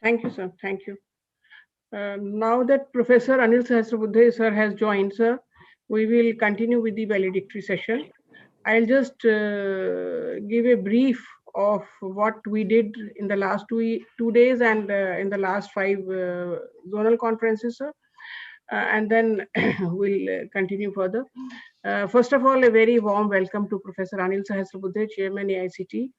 Thank you, sir. Thank you. Now that Professor Anil Sahasrabudhe sir has joined, sir, we will continue with the valedictory session. I'll just give a brief of what we did in the last 2 days and in the last five zonal conferences, sir. And then we'll continue further. First of all, a very warm welcome to Professor Anil Sahasrabudhe, Chairman AICT.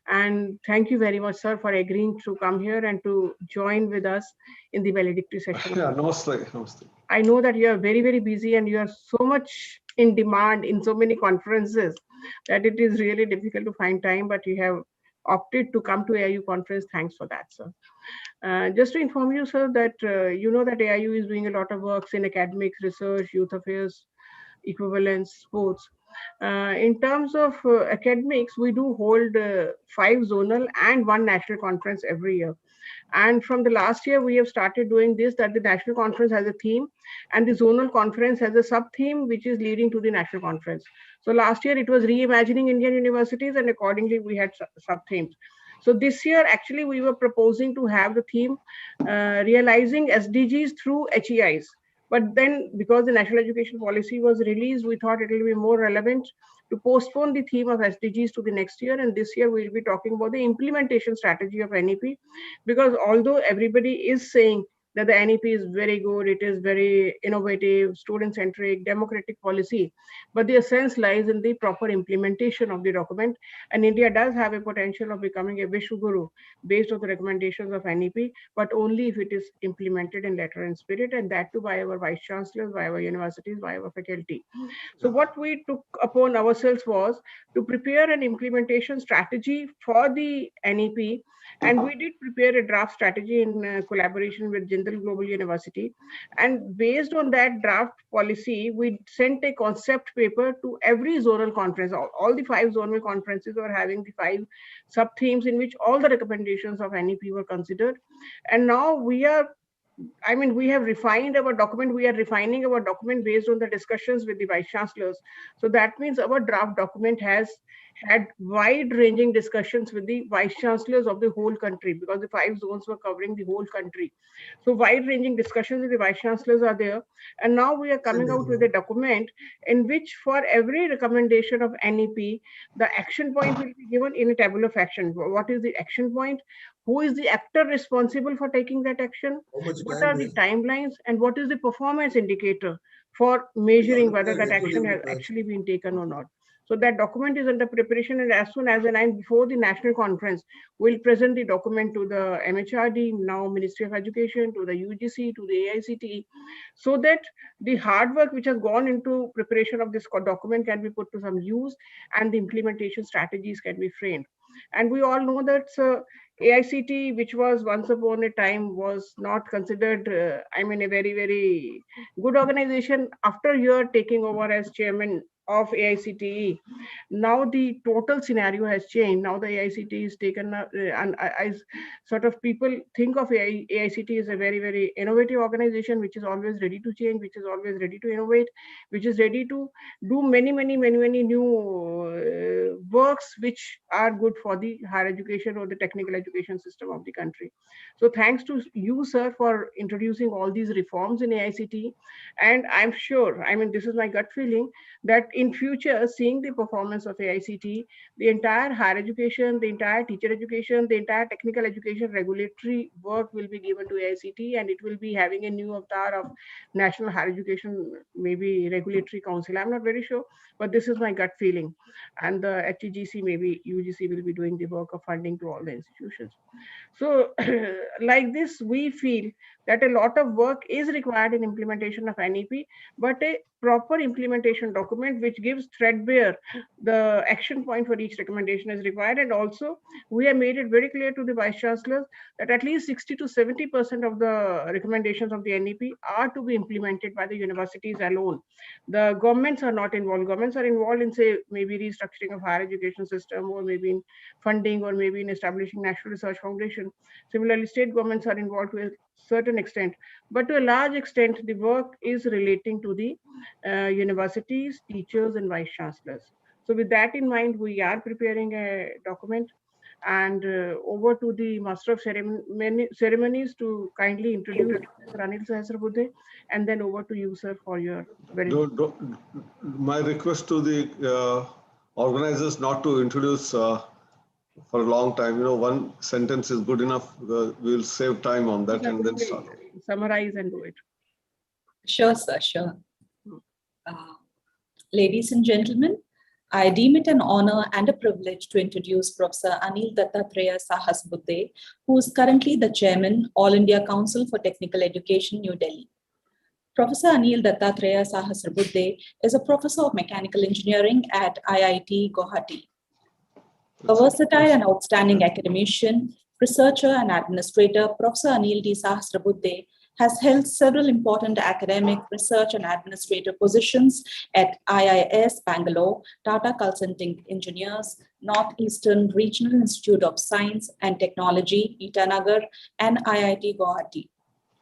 And thank you very much, sir, for agreeing to come here and to join with us in the valedictory session. Yeah, namaste, namaste. I know that you are very, very busy and you are so much in demand in so many conferences that it is really difficult to find time, but you have opted to come to AIU conference. Thanks for that, sir. Just to inform you, sir, that you know that AIU is doing a lot of works in academics, research, youth affairs, equivalence, sports. In terms of academics, we do hold 5 zonal and 1 national conference every year. And from the last year, we have started doing this, that the national conference has a theme and the zonal conference has a sub-theme, which is leading to the national conference. So last year it was reimagining Indian universities, and accordingly we had sub-themes. So this year, actually, we were proposing to have the theme realizing SDGs through HEIs. But then, because the national education policy was released, we thought it will be more relevant to postpone the theme of SDGs to the next year. And this year, we'll be talking about the implementation strategy of NEP, because although everybody is saying that the NEP is very good, it is very innovative, student-centric, democratic policy, but the essence lies in the proper implementation of the document. And India does have a potential of becoming a Vishwa Guru based on the recommendations of NEP, but only if it is implemented in letter and spirit, and that too by our vice chancellors, by our universities, by our faculty. So what we took upon ourselves was to prepare an implementation strategy for the NEP, and we did prepare a draft strategy in collaboration with Jindal Global University. And based on that draft policy, we sent a concept paper to every zonal conference. All the 5 zonal conferences were having the 5 sub-themes in which all the recommendations of NEP were considered. And now we have refined our document. We are refining our document based on the discussions with the vice chancellors. So that means our draft document has had wide-ranging discussions with the vice chancellors of the whole country, because the 5 zones were covering the whole country. So wide-ranging discussions with the vice chancellors are there. And now we are coming out with a document in which for every recommendation of NEP, the action point will be given in a table of action. What is the action point? Who is the actor responsible for taking that action? What are the timelines? And what is the performance indicator for measuring whether that action has actually been taken or not? So that document is under preparation, and as soon as before the national conference, we'll present the document to the MHRD, now Ministry of Education, to the UGC, to the AICTE, so that the hard work which has gone into preparation of this document can be put to some use, and the implementation strategies can be framed. And we all know that AICT, which was once upon a time was not considered, a very, very good organization. After your taking over as chairman of AICTE, now the total scenario has changed. Now the AICTE is taken, and I sort of people think of AICT as a very, very innovative organization, which is always ready to change, which is always ready to innovate, which is ready to do many, many, many, many new works which are good for the higher education or the technical education system of the country. So thanks to you, sir, for introducing all these reforms in AICT. And I'm sure, this is my gut feeling, that in future, seeing the performance of AICT, the entire higher education, the entire teacher education, the entire technical education regulatory work will be given to AICT, and it will be having a new avatar of National Higher Education, maybe Regulatory Council. I'm not very sure, but this is my gut feeling. And the HEGC, maybe UGC, will be doing the work of funding to all the institutions. So like this, we feel that a lot of work is required in implementation of NEP, but a proper implementation document which gives threadbare the action point for each recommendation is required. And also we have made it very clear to the vice chancellors that at least 60 to 70% of the recommendations of the NEP are to be implemented by the universities alone. The governments are not involved. Governments are involved in, say, maybe restructuring of higher education system, or maybe in funding, or maybe in establishing National Research Foundation. Similarly, state governments are involved to a certain extent, but to a large extent, the work is relating to the universities, teachers, and vice chancellors. So with that in mind, we are preparing a document. And over to the Master of Ceremonies to kindly introduce Anil Sahasrabudhe, and then over to you, sir, for your very... My request to the organizers not to introduce for a long time. You know, one sentence is good enough. We'll save time on that and then start. Summarize and do it. Sure, sir, sure. Ladies and gentlemen, I deem it an honor and a privilege to introduce Professor Anil Dattatreya Sahasrabudhe, who is currently the Chairman, All India Council for Technical Education, New Delhi. Professor Anil Dattatreya Sahasrabudhe is a professor of mechanical engineering at IIT Guwahati. A versatile and outstanding academician, researcher, and administrator, Professor Anil D. Sahasrabudhe has held several important academic, research, and administrative positions at IIS Bangalore, Tata Consulting Engineers, Northeastern Regional Institute of Science and Technology, Itanagar, and IIT Guwahati.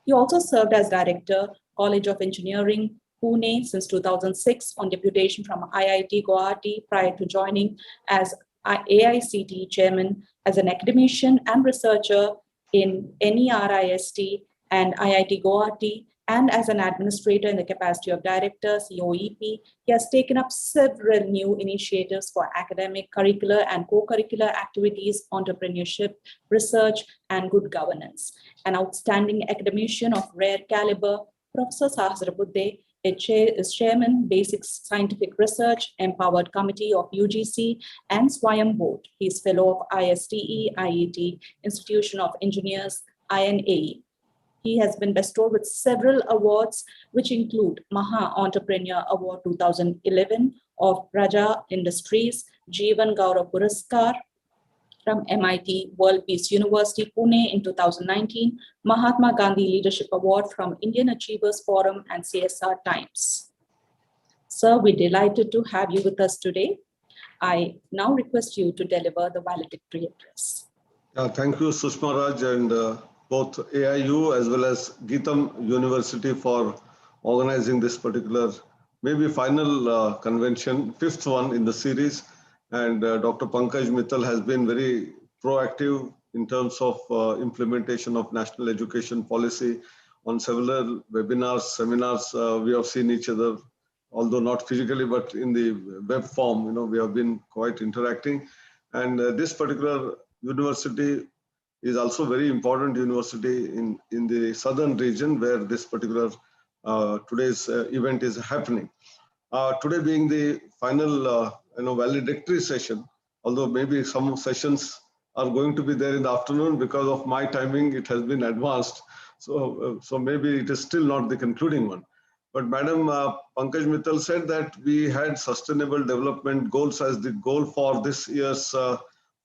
He also served as Director, College of Engineering, Pune since 2006 on deputation from IIT Guwahati prior to joining as AICTE Chairman as an academician and researcher in NERIST and IIT Guwahati, and as an administrator in the capacity of Director, COEP. He has taken up several new initiatives for academic, curricular, and co-curricular activities, entrepreneurship, research, and good governance. An outstanding academician of rare caliber, Professor Sahasrabudhe is Chairman, Basic Scientific Research, Empowered Committee of UGC and Swayam Board. He is Fellow of ISTE, IET, Institution of Engineers, INAE. He has been bestowed with several awards, which include Maha Entrepreneur Award 2011 of Raja Industries, Jeevan Gaurav Puraskar from MIT World Peace University, Pune in 2019, Mahatma Gandhi Leadership Award from Indian Achievers Forum and CSR Times. Sir, we're delighted to have you with us today. I now request you to deliver the valedictory address. Thank you, Sushma Raj, and both AIU as well as Geetam University for organizing this particular, maybe final convention, fifth one in the series. And Dr. Pankaj Mittal has been very proactive in terms of implementation of national education policy. On several webinars, seminars, we have seen each other, although not physically, but in the web form, you know, we have been quite interacting. And this particular university is also very important university in the southern region where this particular today's event is happening. Today being the final valedictory session, although maybe some sessions are going to be there in the afternoon because of my timing, it has been advanced. So maybe it is still not the concluding one. But Madam Pankaj Mittal said that we had sustainable development goals as the goal for this year's 4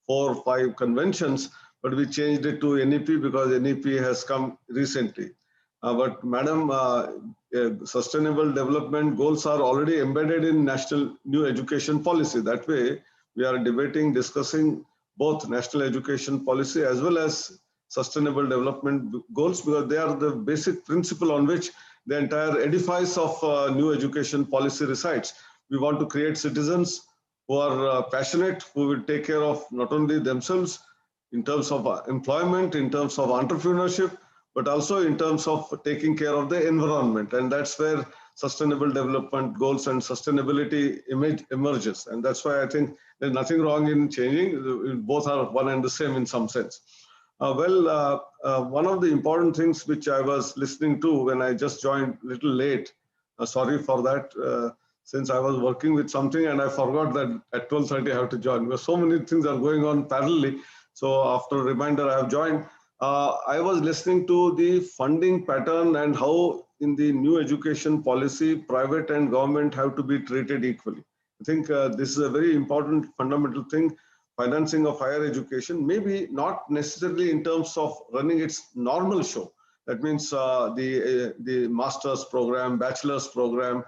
or 5 conventions, but we changed it to NEP because NEP has come recently. But Madam, sustainable development goals are already embedded in national new education policy. That way, we are debating, discussing both national education policy as well as sustainable development goals because they are the basic principle on which the entire edifice of new education policy resides. We want to create citizens who are passionate, who will take care of not only themselves in terms of employment, in terms of entrepreneurship, but also in terms of taking care of the environment. And that's where sustainable development goals and sustainability emerges. And that's why I think there's nothing wrong in changing. Both are one and the same in some sense. One of the important things which I was listening to when I just joined a little late, sorry for that, since I was working with something and I forgot that at 12:30 I have to join because so many things are going on parallelly. So after a reminder, I have joined. I was listening to the funding pattern and how in the new education policy, private and government have to be treated equally. I think this is a very important fundamental thing. Financing of higher education, maybe not necessarily in terms of running its normal show. That means the master's program, bachelor's program,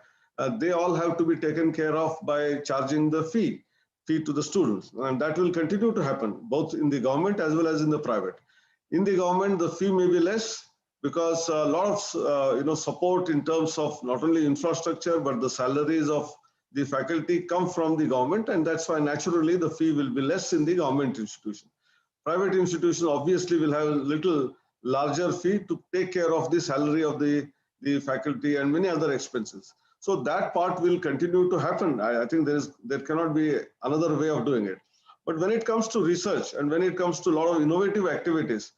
they all have to be taken care of by charging the fee to the students. And that will continue to happen both in the government as well as in the private. In the government, the fee may be less because a lot of support in terms of not only infrastructure, but the salaries of the faculty come from the government. And that's why naturally the fee will be less in the government institution. Private institutions obviously will have a little larger fee to take care of the salary of the faculty and many other expenses. So that part will continue to happen. I think there cannot be another way of doing it. But when it comes to research and when it comes to a lot of innovative activities,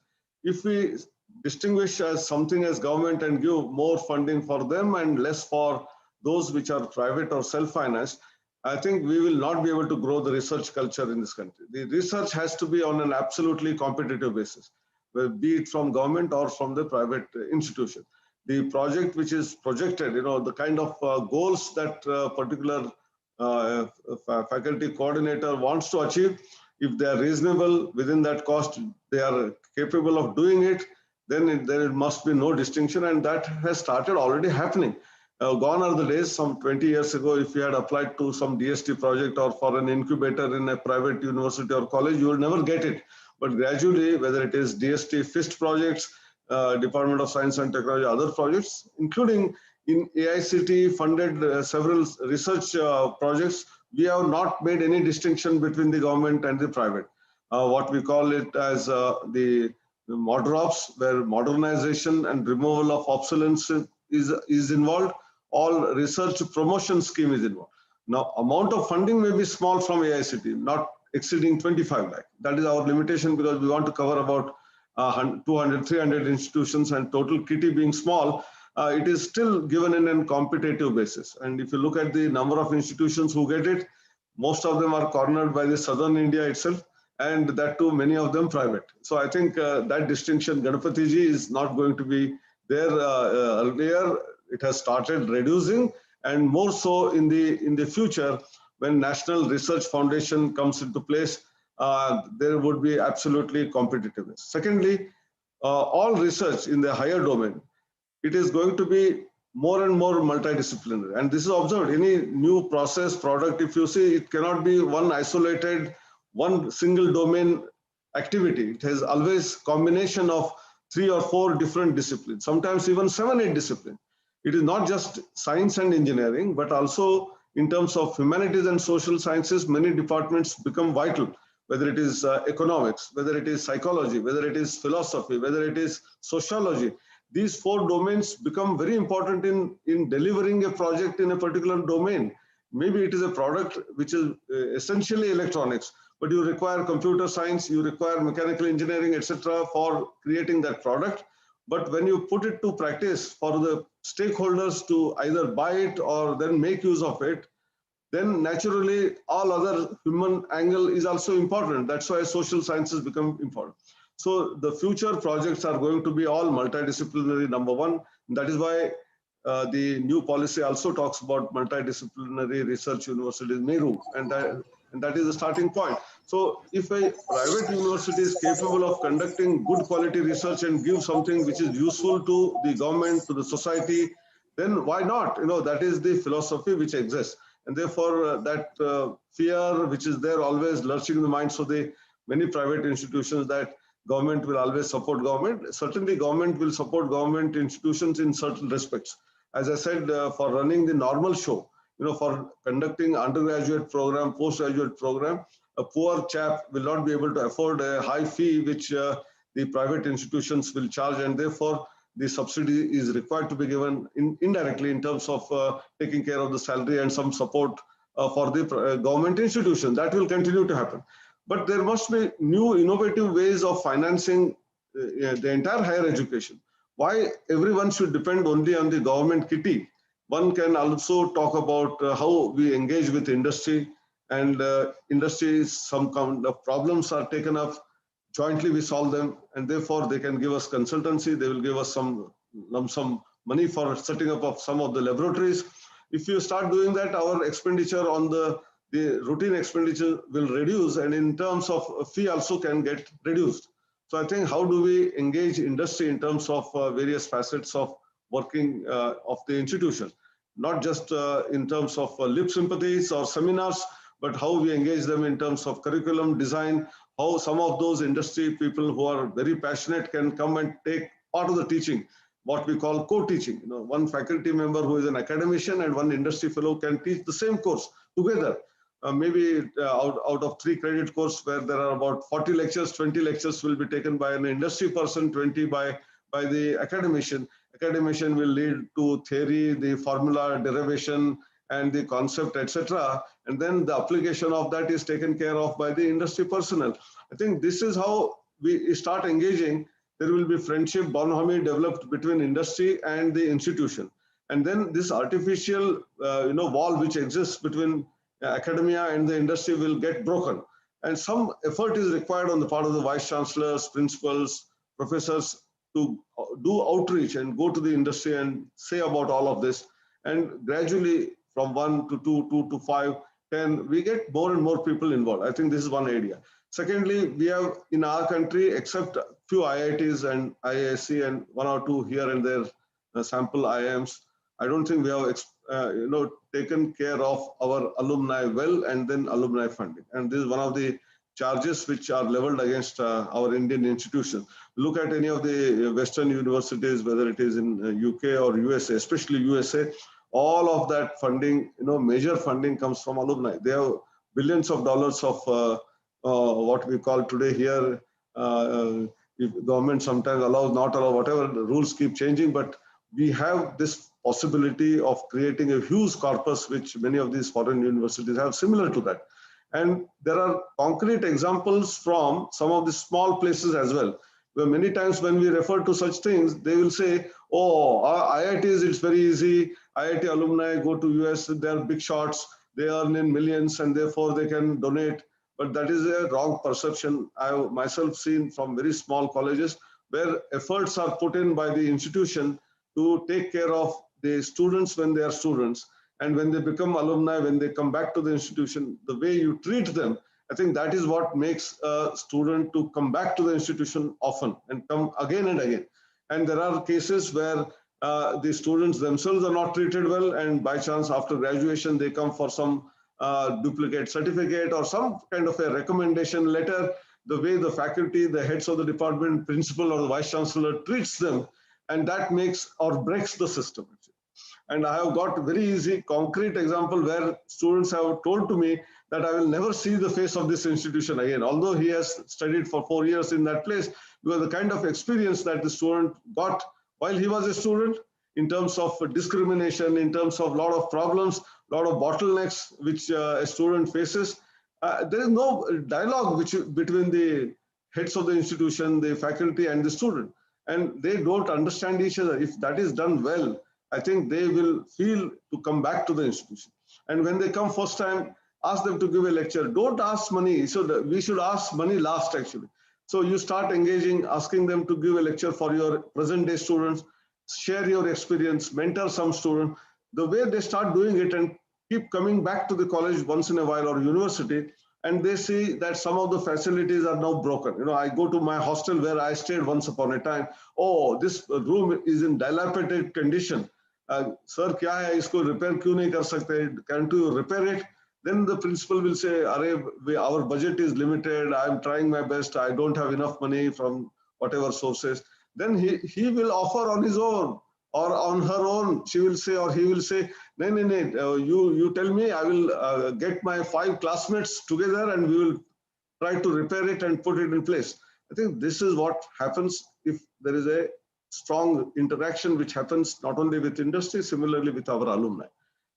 if we distinguish as something as government and give more funding for them and less for those which are private or self-financed, I think we will not be able to grow the research culture in this country. The research has to be on an absolutely competitive basis, be it from government or from the private institution. The project which is projected, the kind of goals that particular faculty coordinator wants to achieve, if they are reasonable within that cost, they are capable of doing it, then there must be no distinction, and that has started already happening. Gone are the days, some 20 years ago, if you had applied to some DST project or for an incubator in a private university or college, you will never get it. But gradually, whether it is DST FIST projects, Department of Science and Technology, other projects, including in AICTE funded several research projects, we have not made any distinction between the government and the private. What we call it as the ModRops, where modernization and removal of obsolescence is involved. All research promotion scheme is involved. Now, amount of funding may be small from AICTE, not exceeding 25 lakh. That is our limitation because we want to cover about 200, 300 institutions, and total kitty being small, it is still given in a competitive basis. And if you look at the number of institutions who get it, most of them are cornered by the southern India itself, and that too many of them private. So I think that distinction, Ganapati ji, is not going to be there earlier. It has started reducing, and more so in the future when National Research Foundation comes into place. There would be absolutely competitiveness. Secondly, all research in the higher domain, it is going to be more and more multidisciplinary. And this is observed. Any new process, product, if you see, it cannot be one isolated, one single domain activity. It has always combination of 3 or 4 different disciplines, sometimes even 7, 8 disciplines. It is not just science and engineering, but also in terms of humanities and social sciences, many departments become vital. Whether it is economics, whether it is psychology, whether it is philosophy, whether it is sociology, these 4 domains become very important in delivering a project in a particular domain. Maybe it is a product which is essentially electronics, but you require computer science, you require mechanical engineering, etc. for creating that product. But when you put it to practice for the stakeholders to either buy it or then make use of it, then naturally all other human angle is also important. That's why social sciences become important. So the future projects are going to be all multidisciplinary, number one. That is why the new policy also talks about multidisciplinary research universities, MERU, and that is the starting point. So if a private university is capable of conducting good quality research and give something which is useful to the government, to the society, then why not? That is the philosophy which exists. And therefore, that fear which is there always lurching in the minds of the many private institutions that government will always support government. Certainly, government will support government institutions in certain respects. As I said, for running the normal show, for conducting undergraduate program, postgraduate program, a poor chap will not be able to afford a high fee which the private institutions will charge, and therefore the subsidy is required to be given indirectly in terms of taking care of the salary and some support for the government institution. That will continue to happen. But there must be new innovative ways of financing the entire higher education. Why everyone should depend only on the government kitty? One can also talk about how we engage with industry, and industries, some kind of problems are taken up, jointly we solve them, and therefore they can give us consultancy, they will give us some lump sum money for setting up of some of the laboratories. If you start doing that, our expenditure on the routine expenditure will reduce, and in terms of fee also can get reduced. So I think how do we engage industry in terms of various facets of working of the institution, not just in terms of lip sympathies or seminars, but how we engage them in terms of curriculum design, how some of those industry people who are very passionate can come and take part of the teaching, what we call co-teaching. One faculty member who is an academician and one industry fellow can teach the same course together. maybe out of 3 credit course where there are about 40 lectures, 20 lectures will be taken by an industry person, 20 by the academician. Academician will lead to theory, the formula, derivation, and the concept, etc. And then the application of that is taken care of by the industry personnel. I think this is how we start engaging. There will be friendship, bonhomie developed between industry and the institution. And then this artificial wall which exists between academia and the industry will get broken. And some effort is required on the part of the vice chancellors, principals, professors to do outreach and go to the industry and say about all of this. And gradually from 1 to 2, 2 to 5, 10, we get more and more people involved. I think this is one area. Secondly, we have in our country, except a few IITs and IISc and 1 or 2 here and there, sample IIMs, I don't think we have taken care of our alumni well, and then alumni funding. And this is one of the charges which are leveled against our Indian institutions. Look at any of the Western universities, whether it is in UK or USA, especially USA, all of that funding, major funding comes from alumni. They have billions of dollars of what we call today here, if government sometimes allows, not allow, whatever, the rules keep changing, but we have this possibility of creating a huge corpus, which many of these foreign universities have similar to that. And there are concrete examples from some of the small places as well, where many times when we refer to such things, they will say, oh, IITs, it's very easy. IIT alumni go to US, they are big shots, they earn in millions and therefore they can donate. But that is a wrong perception. I have myself seen from very small colleges where efforts are put in by the institution to take care of the students when they are students. And when they become alumni, when they come back to the institution, the way you treat them, I think that is what makes a student to come back to the institution often and come again and again. And there are cases where the students themselves are not treated well, and by chance after graduation, they come for some duplicate certificate or some kind of a recommendation letter. The way the faculty, the heads of the department, principal or the vice chancellor treats them, and that makes or breaks the system. And I have got very easy, concrete example where students have told to me that I will never see the face of this institution again, although he has studied for 4 years in that place, because the kind of experience that the student got while he was a student, in terms of discrimination, in terms of a lot of problems, a lot of bottlenecks which a student faces. There is no dialogue between the heads of the institution, the faculty and the student, and they don't understand each other. If that is done well, I think they will feel to come back to the institution. And when they come first time, ask them to give a lecture. Don't ask money. So we should ask money last actually. So you start engaging, asking them to give a lecture for your present day students, share your experience, mentor some student. The way they start doing it and keep coming back to the college once in a while or university, and they see that some of the facilities are now broken. I go to my hostel where I stayed once upon a time. Oh, this room is in dilapidated condition. Sir, kya hai? Isko repair kyun nahi kar sakte? Can't you repair it? Then the principal will say, our budget is limited. I'm trying my best. I don't have enough money from whatever sources. Then he will offer on his own or on her own. She will say, or he will say, no, you tell me, I will get my 5 classmates together and we will try to repair it and put it in place. I think this is what happens if there is a strong interaction which happens not only with industry, similarly with our alumni.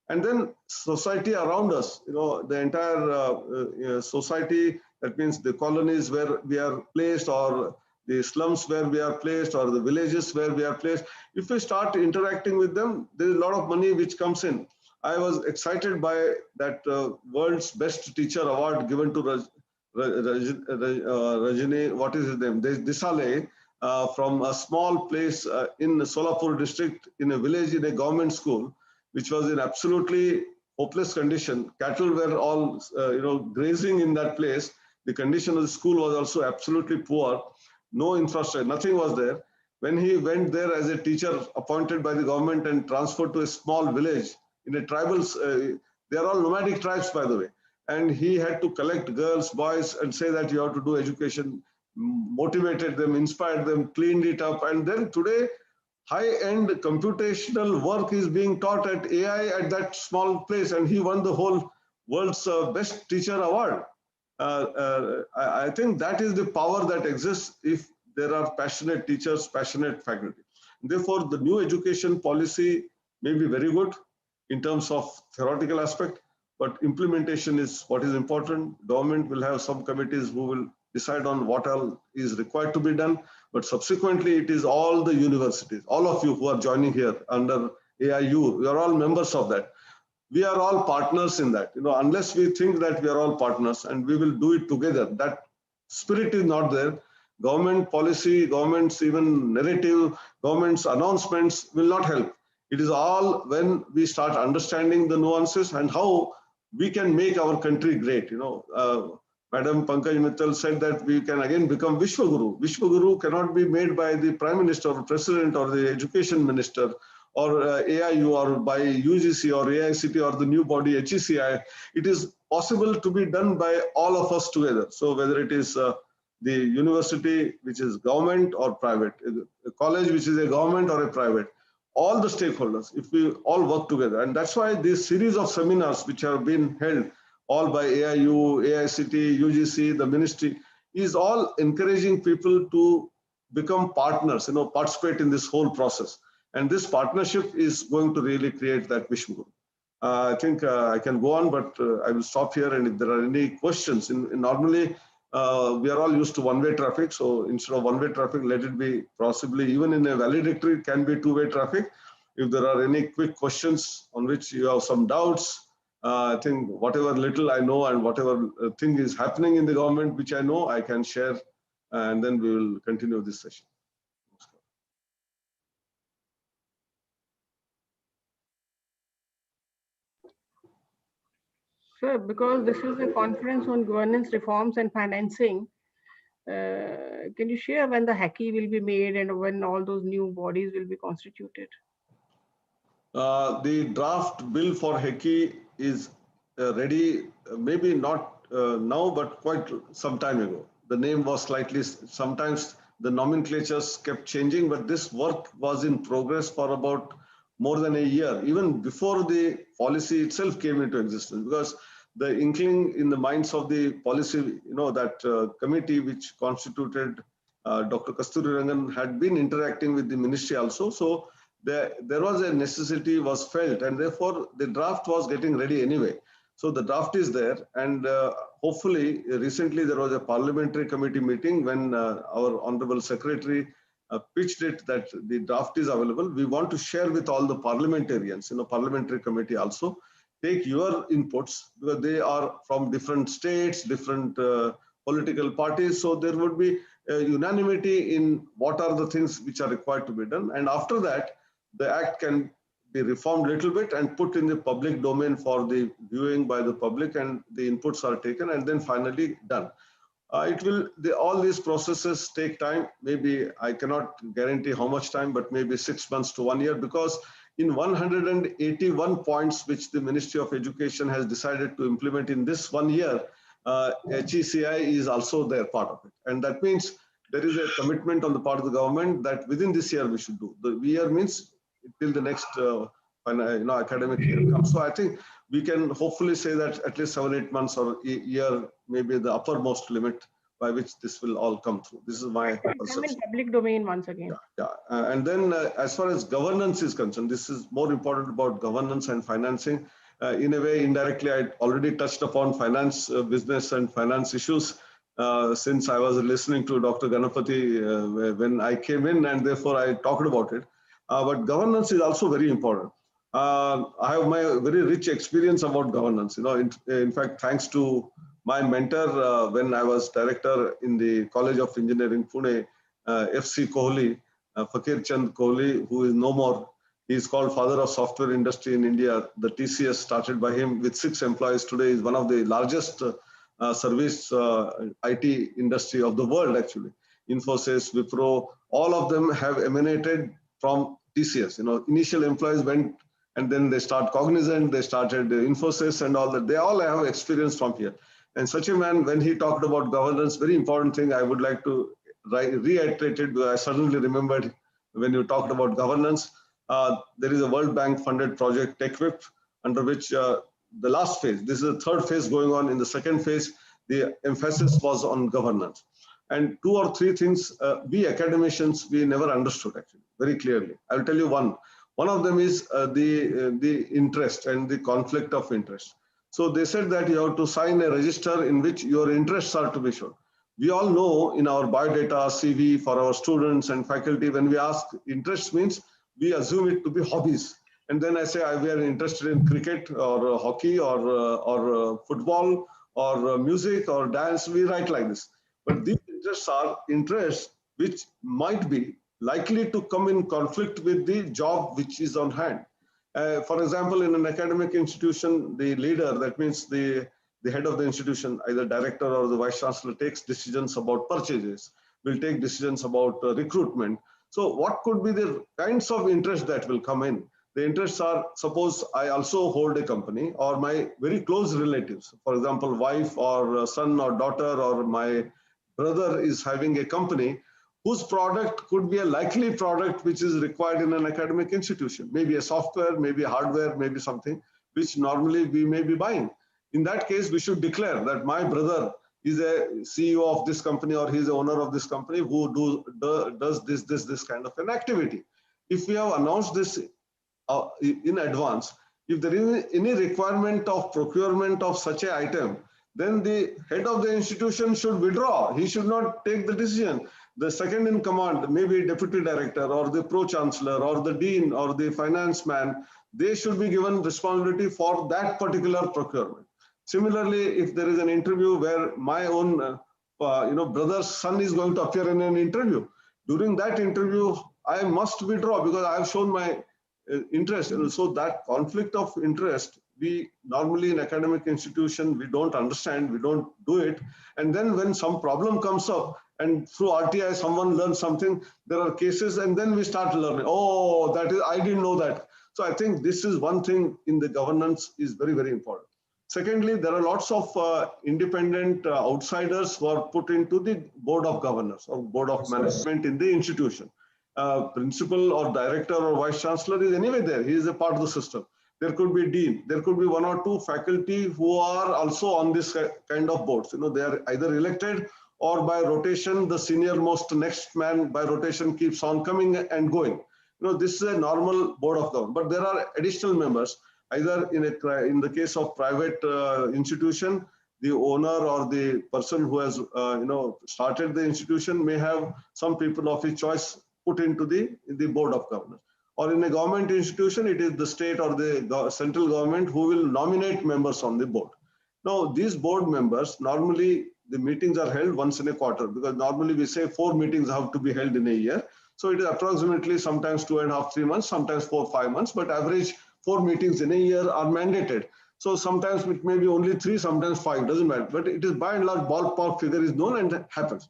And then society around us, the entire society, that means the colonies where we are placed or the slums where we are placed or the villages where we are placed. If we start interacting with them, there is a lot of money which comes in. I was excited by that world's best teacher award given to Rajini, what is his name? Desale, from a small place in Solapur district in a village in a government school, which was in absolutely hopeless condition. Cattle were all, grazing in that place. The condition of the school was also absolutely poor. No infrastructure, nothing was there. When he went there as a teacher appointed by the government and transferred to a small village in a tribal, they are all nomadic tribes, by the way. And he had to collect girls, boys, and say that you have to do education, motivated them, inspired them, cleaned it up. And then today, high-end computational work is being taught at AI at that small place, and he won the whole World's Best Teacher Award. I think that is the power that exists if there are passionate teachers, passionate faculty. Therefore, the new education policy may be very good in terms of theoretical aspect, but implementation is what is important. Government will have some committees who will decide on what all is required to be done, but subsequently it is all the universities, all of you who are joining here under AIU, you are all members of that. We are all partners in that. Unless we think that we are all partners and we will do it together, that spirit is not there. Government policy, government's even narrative, government's announcements will not help. It is all when we start understanding the nuances and how we can make our country great. Madam Pankaj Mittal said that we can again become Vishwaguru. Vishwaguru cannot be made by the Prime Minister or President or the Education Minister or AIU or by UGC or AICT or the new body HECI. It is possible to be done by all of us together. So whether it is the university, which is government or private, a college, which is a government or a private, all the stakeholders, if we all work together. And that's why this series of seminars which have been held all by AIU, AICT, UGC, the ministry, is all encouraging people to become partners, participate in this whole process. And this partnership is going to really create that Vishwaguru. I think I can go on, but I will stop here. And if there are any questions, normally we are all used to one-way traffic. So instead of one-way traffic, let it be possibly even in a valedictory, it can be two-way traffic. If there are any quick questions on which you have some doubts, I think whatever little I know and whatever thing is happening in the government, which I know, I can share, and then we will continue this session. Sir, because this is a conference on governance reforms and financing, can you share when the HACI will be made and when all those new bodies will be constituted? The draft bill for HACI is ready, maybe not now, but quite some time ago. The name was slightly, sometimes the nomenclatures kept changing, but this work was in progress for about more than a year, even before the policy itself came into existence, because the inkling in the minds of the policy, that committee which constituted Dr. Kasturirangan had been interacting with the ministry also. So there was a necessity was felt, and therefore the draft was getting ready anyway. So the draft is there, and hopefully recently there was a parliamentary committee meeting when our Honorable Secretary pitched it that the draft is available. We want to share with all the parliamentarians, parliamentary committee also, take your inputs, because they are from different states, different political parties. So there would be unanimity in what are the things which are required to be done. And after that, the act can be reformed a little bit and put in the public domain for the viewing by the public, and the inputs are taken and then finally done. All these processes take time. Maybe I cannot guarantee how much time, but maybe 6 months to 1 year, because in 181 points which the Ministry of Education has decided to implement in this 1 year, HECI is also their part of it. And that means there is a commitment on the part of the government that within this year we should do. The year means till the next academic year comes. So I think we can hopefully say that at least 7-8 months or a year may be the uppermost limit by which this will all come through. This is my perception. In public domain once again. Yeah. And then as far as governance is concerned, this is more important about governance and financing. In a way, indirectly, I already touched upon finance, business and finance issues since I was listening to Dr. Ganapathy when I came in, and therefore I talked about it. But governance is also very important. I have my very rich experience about governance. In fact, thanks to my mentor when I was director in the College of Engineering, Pune, FC Kohli, Fakir Chand Kohli, who is no more. He is called father of software industry in India. The TCS started by him with 6 employees. Today is one of the largest service IT industry of the world, actually. Infosys, Wipro, all of them have emanated from TCS. Initial employees went and then they start Cognizant, they started Infosys and all that. They all have experience from here. And such a man, when he talked about governance, very important thing I would like to reiterate it, because I suddenly remembered when you talked about governance. There is a World Bank funded project, TechWhip, under which the last phase. This is the third phase going on. In the second phase, the emphasis was on governance. And 2 or 3 things we academicians, we never understood actually very clearly. I'll tell you one. One of them is the interest and the conflict of interest. So they said that you have to sign a register in which your interests are to be shown. We all know in our biodata, CV for our students and faculty, when we ask interest means we assume it to be hobbies. And then I say, we are interested in cricket or hockey or football or music or dance. We write like this. But these interests are interests which might be likely to come in conflict with the job which is on hand. For example, in an academic institution, the leader, that means the head of the institution, either director or the vice chancellor, takes decisions about purchases, will take decisions about recruitment. So what could be the kinds of interest that will come in? The interests are, suppose I also hold a company or my very close relatives, for example, wife or son or daughter or my brother is having a company whose product could be a likely product which is required in an academic institution, maybe a software, maybe a hardware, maybe something which normally we may be buying. In that case, we should declare that my brother is a CEO of this company or he's the owner of this company who does this kind of an activity. If we have announced this in advance, if there is any requirement of procurement of such an item, then the head of the institution should withdraw. He should not take the decision. The second in command, maybe deputy director or the pro-chancellor or the dean or the finance man, they should be given responsibility for that particular procurement. Similarly, if there is an interview where my own brother's son is going to appear in an interview, during that interview, I must withdraw because I have shown my interest. And so that conflict of interest, we normally in academic institution, we don't understand, we don't do it. And then when some problem comes up and through RTI, someone learns something, there are cases and then we start learning, oh, that is, I didn't know that. So I think this is one thing in the governance is very, very important. Secondly, there are lots of independent outsiders who are put into the board of governors or board of management in the institution. Principal or director or vice chancellor is anyway there. He is a part of the system. There could be dean. There could be 1 or 2 faculty who are also on this kind of boards. They are either elected or by rotation, the senior most next man by rotation keeps on coming and going. This is a normal board of governors. But there are additional members. Either in the case of private institution, the owner or the person who has started the institution may have some people of his choice put into the board of governors. Or in a government institution, it is the state or the central government who will nominate members on the board. Now, these board members, normally the meetings are held once in a quarter because normally we say 4 meetings have to be held in a year. So it is approximately sometimes 2.5, 3 months, sometimes 4, 5 months, but average 4 meetings in a year are mandated. So sometimes it may be only 3, sometimes 5, doesn't matter. But it is by and large ballpark figure is known and happens.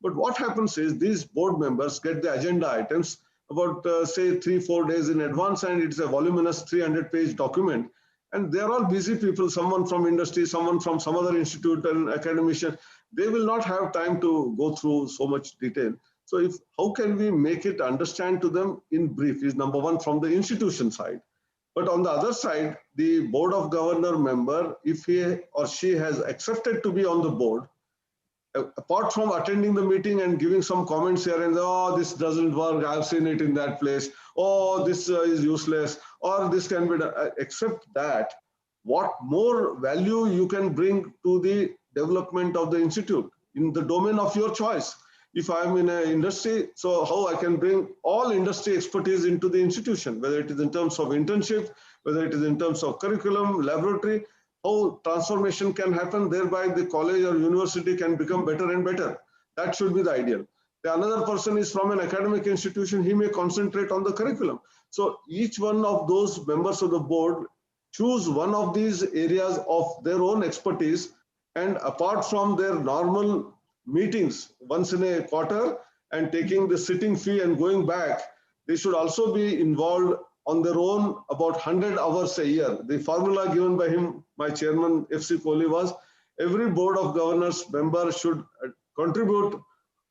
But what happens is these board members get the agenda items about say 3-4 days in advance, and it's a voluminous 300-page document. And they're all busy people, someone from industry, someone from some other institute, an academician. They will not have time to go through so much detail. So how can we make it understand to them in brief is number one from the institution side. But on the other side, the board of governor member, if he or she has accepted to be on the board, apart from attending the meeting and giving some comments here and oh, this doesn't work, I've seen it in that place, oh, this is useless, or this can be done, except that, what more value you can bring to the development of the institute in the domain of your choice. If I'm in an industry, so how I can bring all industry expertise into the institution, whether it is in terms of internship, whether it is in terms of curriculum, laboratory, how transformation can happen, thereby the college or university can become better and better. That should be the ideal. The another person is from an academic institution, he may concentrate on the curriculum. So each one of those members of the board choose one of these areas of their own expertise, and apart from their normal meetings once in a quarter and taking the sitting fee and going back, they should also be involved on their own about 100 hours a year. The formula given by him, my chairman, FC Kohli, was every board of governors member should contribute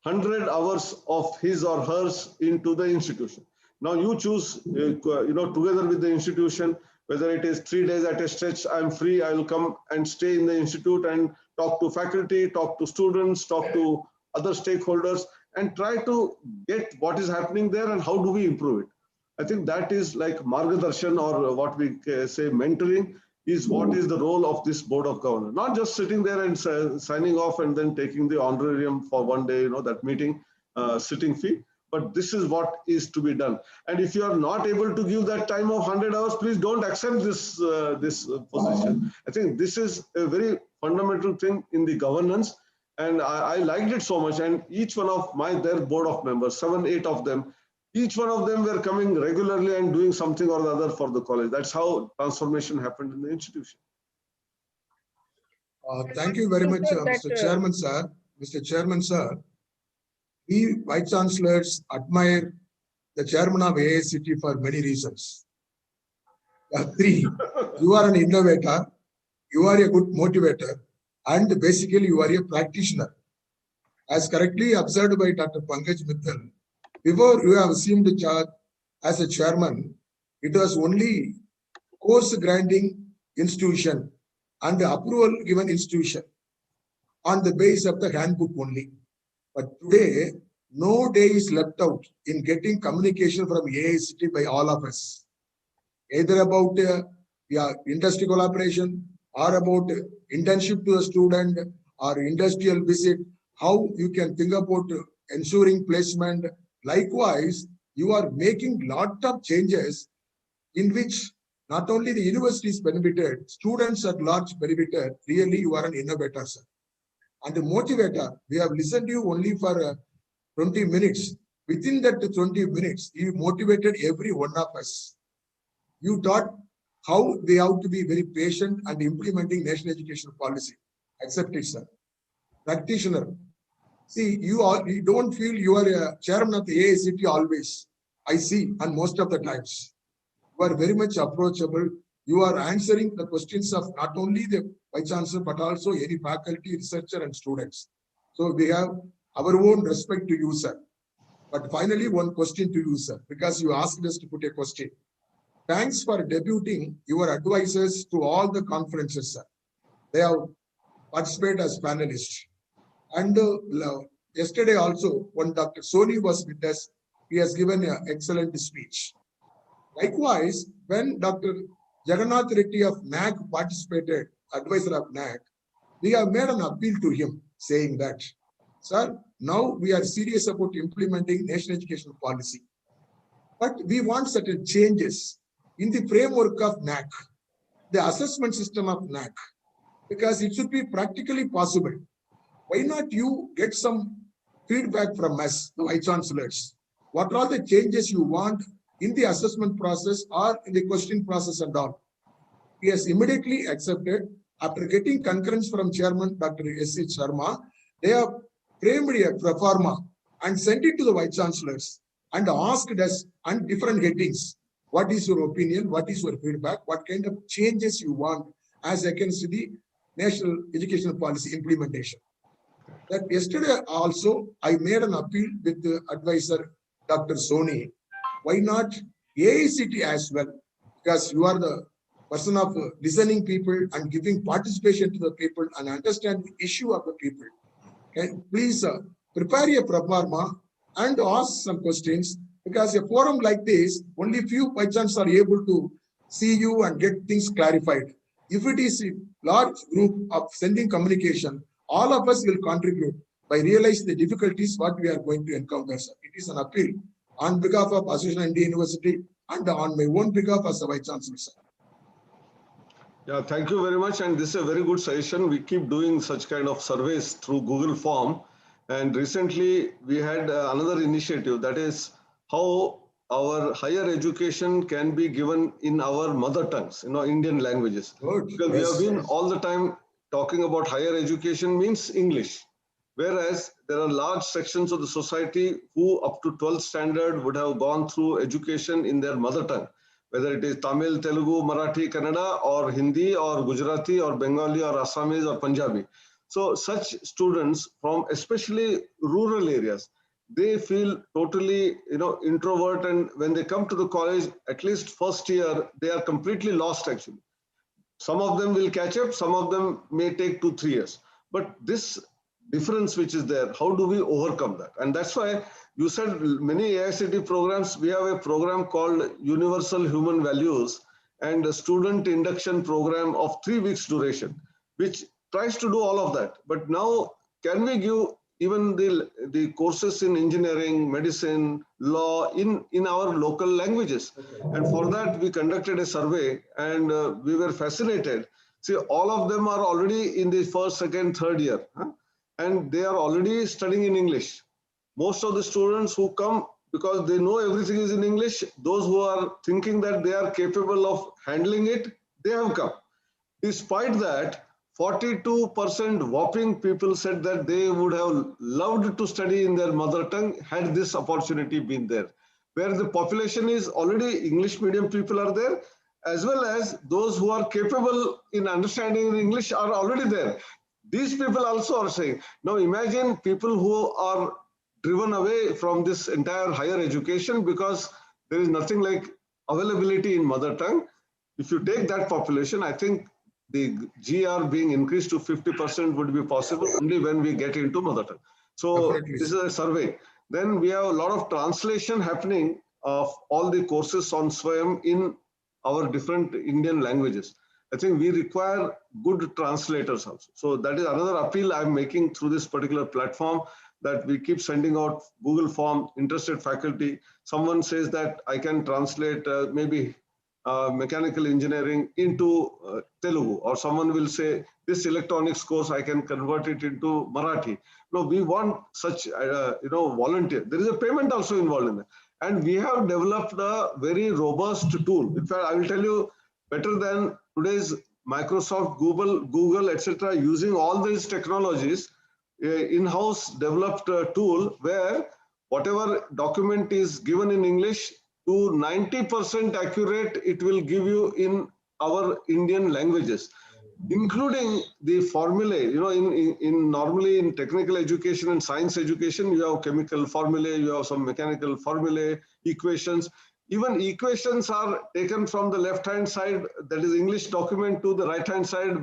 100 hours of his or hers into the institution. Now you choose, together with the institution, whether it is 3 days at a stretch, I'm free, I will come and stay in the institute and talk to faculty, talk to students, talk to other stakeholders, and try to get what is happening there and how do we improve it. I think that is like Margadarshan, or what we say mentoring, is what is the role of this board of governors. Not just sitting there and signing off and then taking the honorarium for one day, that meeting, sitting fee. But this is what is to be done. And if you are not able to give that time of 100 hours, please don't accept this, this position. I think this is a very fundamental thing in the governance. And I liked it so much. And each one of their board of members, 7, 8 of them, each one of them were coming regularly and doing something or the other for the college. That's how transformation happened in the institution. Thank you very much, Mr. Chairman, sir. Mr. Chairman, sir. We Vice Chancellors admire the chairman of AICT for many reasons. 3, you are an innovator, you are a good motivator, and basically you are a practitioner. As correctly observed by Dr. Pankaj Mittal, before you have assumed the charge as a chairman, it was only course granting institution and the approval given institution on the basis of the handbook only. But today, no day is left out in getting communication from AICT by all of us, either about industry collaboration or about internship to a student or industrial visit, how you can think about ensuring placement. Likewise, you are making lot of changes in which not only the university is benefited, students at large benefited. Really, you are an innovator, sir. And a motivator. We have listened to you only for 20 minutes. Within that 20 minutes, you motivated every one of us. You taught how they have to be very patient and implementing national education policy. Accept it, sir. Practitioner. See, you don't feel you are a chairman of the AICT always. I see, and most of the times. You are very much approachable. You are answering the questions of not only the Vice Chancellor, but also any faculty, researcher, and students. So we have our own respect to you, sir. But finally, one question to you, sir, because you asked us to put a question. Thanks for debuting your advisors to all the conferences, sir. They have participated as panelists. And yesterday also, when Dr. Soni was with us, he has given an excellent speech. Likewise, when Dr. Jagannath Reddy of NAC participated, advisor of NAC, we have made an appeal to him saying that, sir, now we are serious about implementing national education policy. But we want certain changes in the framework of NAC, the assessment system of NAC, because it should be practically possible. Why not you get some feedback from us, the Vice Chancellors? What are the changes you want in the assessment process or in the question process and all? He has immediately accepted. After getting concurrence from Chairman Dr. S.H. Sharma, they have framed a pro forma and sent it to the Vice Chancellors and asked us on different headings. What is your opinion? What is your feedback? What kind of changes you want as against the national education policy implementation? That yesterday also, I made an appeal with the advisor, Dr. Soni. Why not AICT as well? Because you are the person of listening people and giving participation to the people and understand the issue of the people. Okay? Please prepare a pro forma and ask some questions, because a forum like this, only few Vice Chancellors are able to see you and get things clarified. If it is a large group of sending communication, all of us will contribute by realizing the difficulties what we are going to encounter. Sir. It is an appeal on behalf of Association India University and on my own behalf as a Vice Chancellor. Sir. Yeah, thank you very much. And this is a very good suggestion. We keep doing such kind of surveys through Google Form. And recently we had another initiative, that is how our higher education can be given in our mother tongues, Indian languages. Good. Because we have been all the time talking about higher education means English. Whereas there are large sections of the society who up to 12th standard would have gone through education in their mother tongue, whether it is Tamil, Telugu, Marathi, Kannada, or Hindi, or Gujarati, or Bengali, or Assamese, or Punjabi. So such students from especially rural areas, they feel totally, introvert, and when they come to the college, at least first year, they are completely lost actually. Some of them will catch up, some of them may take 2-3 years. But this difference which is there, how do we overcome that? And that's why you said many AICTE programs, we have a program called Universal Human Values and a student induction program of 3 weeks duration, which tries to do all of that. But now, can we give even the courses in engineering, medicine, law in our local languages? And for that, we conducted a survey and we were fascinated. See, all of them are already in the first, second, third year, and they are already studying in English. Most of the students who come, because they know everything is in English, those who are thinking that they are capable of handling it, they have come. Despite that, 42% whopping people said that they would have loved to study in their mother tongue had this opportunity been there. Where the population is already English medium people are there, as well as those who are capable in understanding English are already there. These people also are saying, now imagine people who are driven away from this entire higher education because there is nothing like availability in mother tongue. If you take that population, I think the GR being increased to 50% would be possible only when we get into mother tongue. So Definitely. this is a survey. Then we have a lot of translation happening of all the courses on SWAYAM in our different Indian languages. I think we require good translators also. So that is another appeal I'm making through this particular platform, that we keep sending out Google form, interested faculty. Someone says that I can translate maybe mechanical engineering into Telugu, or someone will say this electronics course I can convert it into Marathi. No, we want such volunteer. There is a payment also involved in that, and we have developed a very robust tool. In fact, I will tell you, better than today's Microsoft, Google, etc. Using all these technologies, in-house developed a tool where whatever document is given in English, to 90% accurate, it will give you in our Indian languages, including the formulae. In normally in technical education and science education, you have chemical formulae, you have some mechanical formulae, equations. Even equations are taken from the left-hand side, that is English document, to the right-hand side,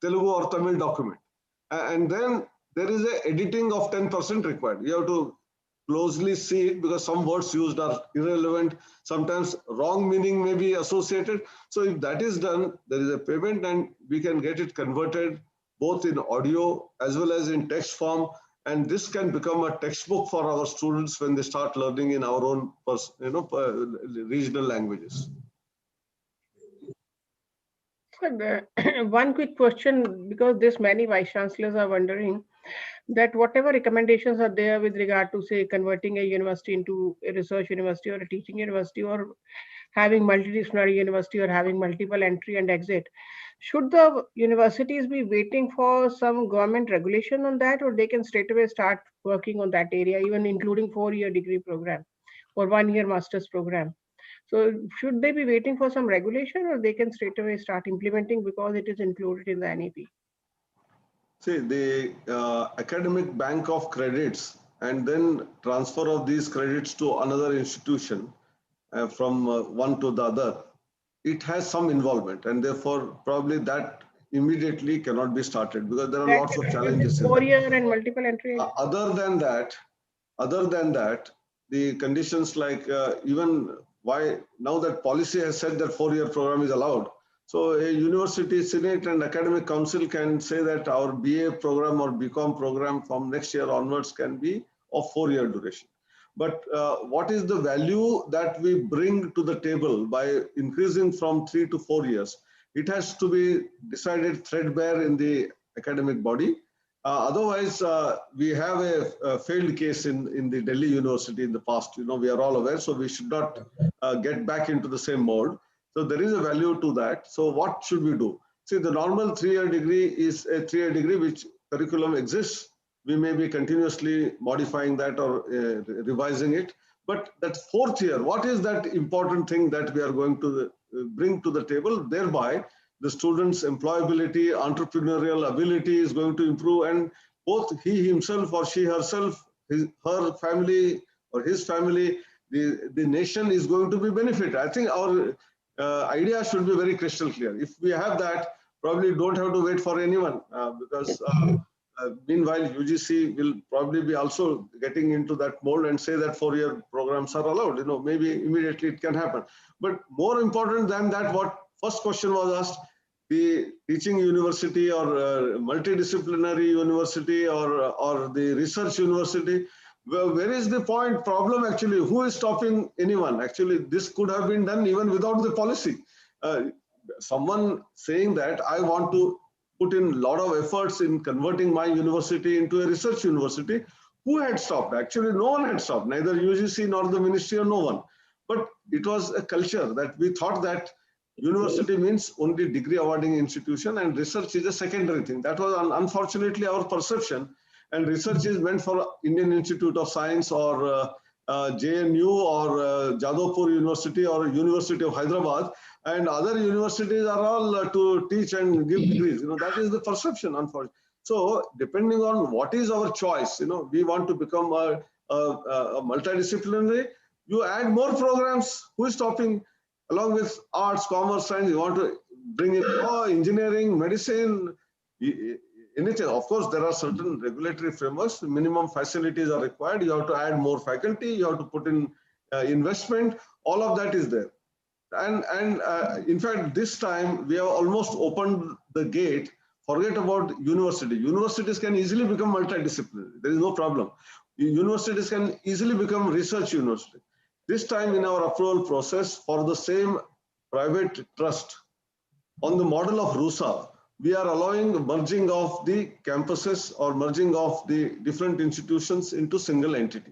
Telugu or Tamil document. And then there is a editing of 10% required. You have to closely see it because some words used are irrelevant. Sometimes wrong meaning may be associated. So if that is done, there is a payment and we can get it converted both in audio as well as in text form. And this can become a textbook for our students when they start learning in our own regional languages. One quick question, because this many vice chancellors are wondering that whatever recommendations are there with regard to, say, converting a university into a research university or a teaching university, or having multidisciplinary university, or having multiple entry and exit, should the universities be waiting for some government regulation on that, or they can straight away start working on that area, even including 4-year degree program or 1-year master's program? So should they be waiting for some regulation, or they can straight away start implementing because it is included in the NEP? See, the academic bank of credits and then transfer of these credits to another institution from one to the other, it has some involvement, and therefore probably that immediately cannot be started because there are lots of challenges. 4-year and multiple entry. Other than that, the conditions like even why now that policy has said that 4-year program is allowed. So a university senate and academic council can say that our BA program or BCom program from next year onwards can be of 4-year duration. But what is the value that we bring to the table by increasing from 3 to 4 years? It has to be decided threadbare in the academic body. Otherwise, we have a failed case in the Delhi University in the past. We are all aware, so we should not get back into the same mold. So there is a value to that. So what should we do? See, the normal 3-year degree is a 3-year degree which curriculum exists. We may be continuously modifying that or revising it. But that 4th year, what is that important thing that we are going to bring to the table? Thereby, the student's employability, entrepreneurial ability is going to improve, and both he himself or she herself her family or his family, the nation is going to be benefited. I think our idea should be very crystal clear. If we have that, probably don't have to wait for anyone because meanwhile UGC will probably be also getting into that mold and say that 4-year programs are allowed. You know, maybe immediately it can happen. But more important than that, what first question was asked, the teaching university or multidisciplinary university or the research university, where is the problem actually? Who is stopping anyone? Actually, this could have been done even without the policy. Someone saying that I want to put in a lot of efforts in converting my university into a research university, who had stopped? Actually, no one had stopped, neither UGC nor the ministry or no one. But it was a culture that we thought that university means only degree awarding institution and research is a secondary thing. That was unfortunately our perception. And research is meant for Indian Institute of Science or JNU or Jadavpur University or University of Hyderabad, and other universities are all to teach and give degrees. You know, that is the perception, unfortunately. So depending on what is our choice, you know, we want to become a multidisciplinary, you add more programs. Who is stopping? Along with arts, commerce, science, you want to bring in law, engineering, medicine, anything. Of course, there are certain regulatory frameworks, minimum facilities are required. You have to add more faculty, you have to put in investment, all of that is there. And in fact, this time we have almost opened the gate. Forget about university. Universities can easily become multidisciplinary. There is no problem. Universities can easily become research university. This time in our approval process for the same private trust on the model of RUSA, we are allowing merging of the campuses or merging of the different institutions into single entity.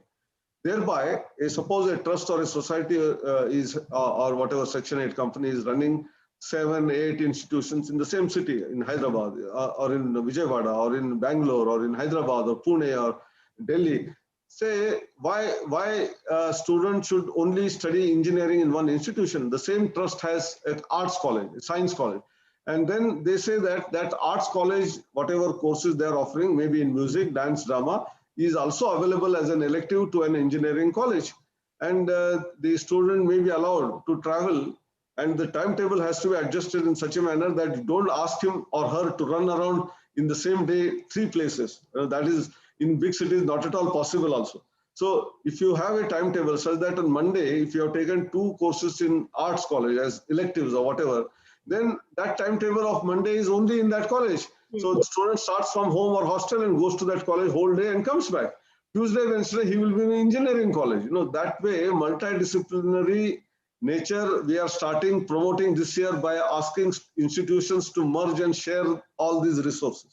Thereby, suppose a trust or a society is, or whatever Section 8 company is running 7, 8 institutions in the same city, in Hyderabad or in Vijayawada or in Bangalore or in Hyderabad or Pune or Delhi. Say, why a student should only study engineering in one institution? The same trust has an arts college, a science college. And then they say that that arts college, whatever courses they're offering, maybe in music, dance, drama, is also available as an elective to an engineering college. And the student may be allowed to travel, and the timetable has to be adjusted in such a manner that you don't ask him or her to run around in the same day 3 places. That is in big cities not at all possible also. So if you have a timetable such that on Monday, if you have taken 2 courses in arts college as electives or whatever, then that timetable of Monday is only in that college. So the student starts from home or hostel and goes to that college whole day and comes back. Tuesday, Wednesday, he will be in engineering college. You know, that way, multidisciplinary nature, we are starting promoting this year by asking institutions to merge and share all these resources.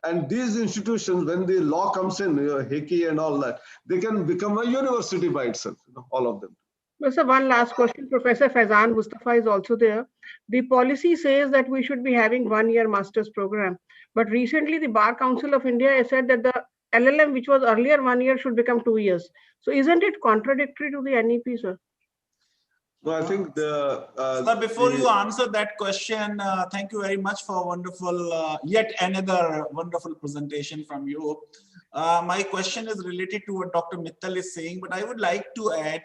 And these institutions, when the law comes in, HECI and all that, they can become a university by itself, you know, all of them. Well, sir, one last question. Professor Faizan Mustafa is also there. The policy says that we should be having 1-year master's program. But recently, the Bar Council of India has said that the LLM, which was earlier 1 year, should become 2 years. So isn't it contradictory to the NEP, sir? Well, I think Sir, before you answer that question, thank you very much for wonderful, yet another wonderful presentation from you. My question is related to what Dr. Mittal is saying, but I would like to add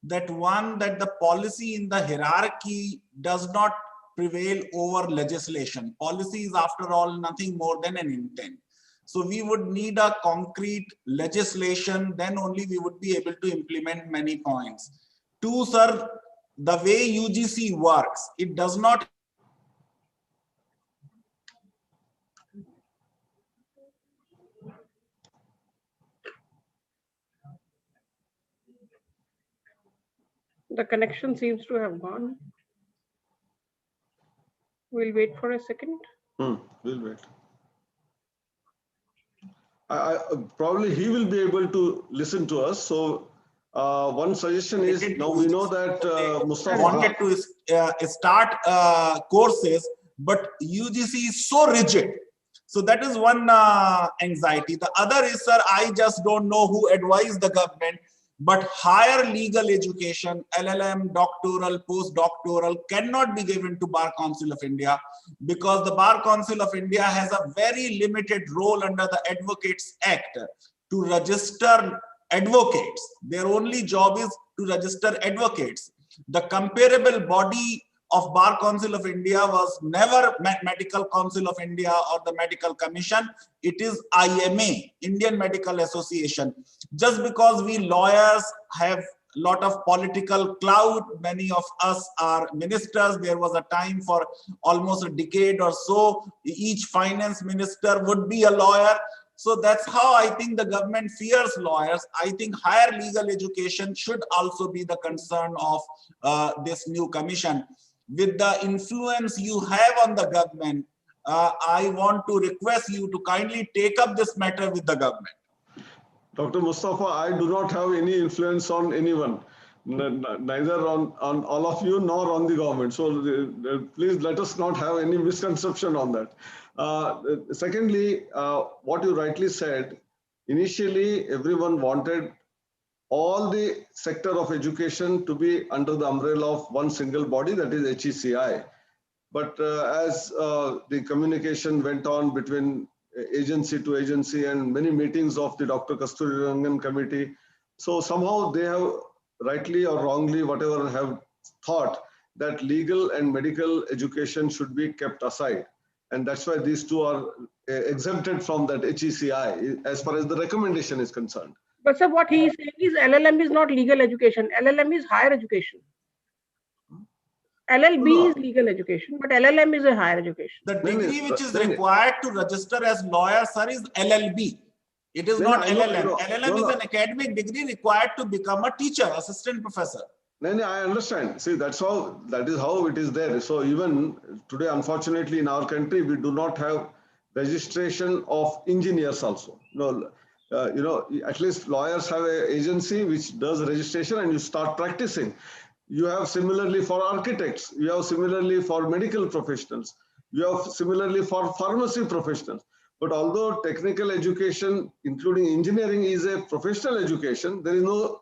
that that the policy in the hierarchy does not prevail over legislation. Policy is, after all, nothing more than an intent. So we would need a concrete legislation, then only we would be able to implement many points. 2, sir, the way UGC works, it does not The connection seems to have gone. We'll wait for a second. We'll wait. Probably he will be able to listen to us. So one suggestion is, now we know that Mustafa wanted to start courses, but UGC is so rigid. So that is one anxiety. The other is, sir, I just don't know who advised the government, but higher legal education, LLM, doctoral, postdoctoral, cannot be given to Bar Council of India because the Bar Council of India has a very limited role under the Advocates Act. to register advocates. Their only job is to register advocates. The comparable body of Bar Council of India was never Medical Council of India or the Medical Commission. It is IMA, Indian Medical Association. Just because we lawyers have lot of political clout, many of us are ministers. There was a time for almost a decade or so, each finance minister would be a lawyer. So that's how I think the government fears lawyers. I think higher legal education should also be the concern of this new commission. With the influence you have on the government, I want to request you to kindly take up this matter with the government. Dr. Mustafa, I do not have any influence on anyone, neither on all of you nor on the government. So please let us not have any misconception on that. Secondly, what you rightly said, initially everyone wanted all the sector of education to be under the umbrella of one single body, that is HECI. But as the communication went on between agency to agency and many meetings of the Dr. Kasturirangan committee, so somehow they have rightly or wrongly, whatever, have thought that legal and medical education should be kept aside. And that's why these two are exempted from that HECI as far as the recommendation is concerned. But sir, what he is saying is LLM is not legal education. LLM is higher education. LLB is legal education, but LLM is a higher education. The degree which is required to register as lawyer, sir, is LLB. It is not LLM. LLM is an academic degree required to become a teacher, assistant professor. No, I understand. See, that is how it is there. So even today, unfortunately, in our country, we do not have registration of engineers also. No, at least lawyers have an agency which does registration and you start practicing. You have similarly for architects, you have similarly for medical professionals, you have similarly for pharmacy professionals. But although technical education, including engineering, is a professional education, there is no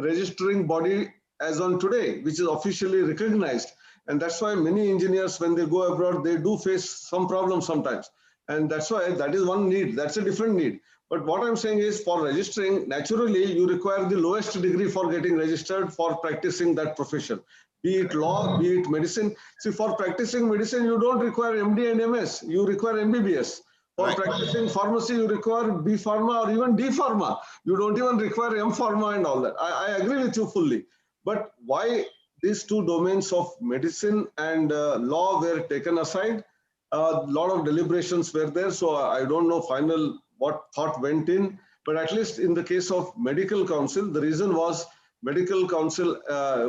registering body as on today, which is officially recognized. And that's why many engineers, when they go abroad, they do face some problems sometimes. And that's why that is one need, that's a different need. But what I'm saying is, for registering, naturally, you require the lowest degree for getting registered for practicing that profession, be it law, be it medicine. See, for practicing medicine, you don't require MD and MS, you require MBBS. For practicing pharmacy, you require B Pharma or even D Pharma. You don't even require M Pharma and all that. I agree with you fully. But why these two domains of medicine and law were taken aside? A lot of deliberations were there. So I don't know final what thought went in, but at least in the case of Medical Council, the reason was Medical Council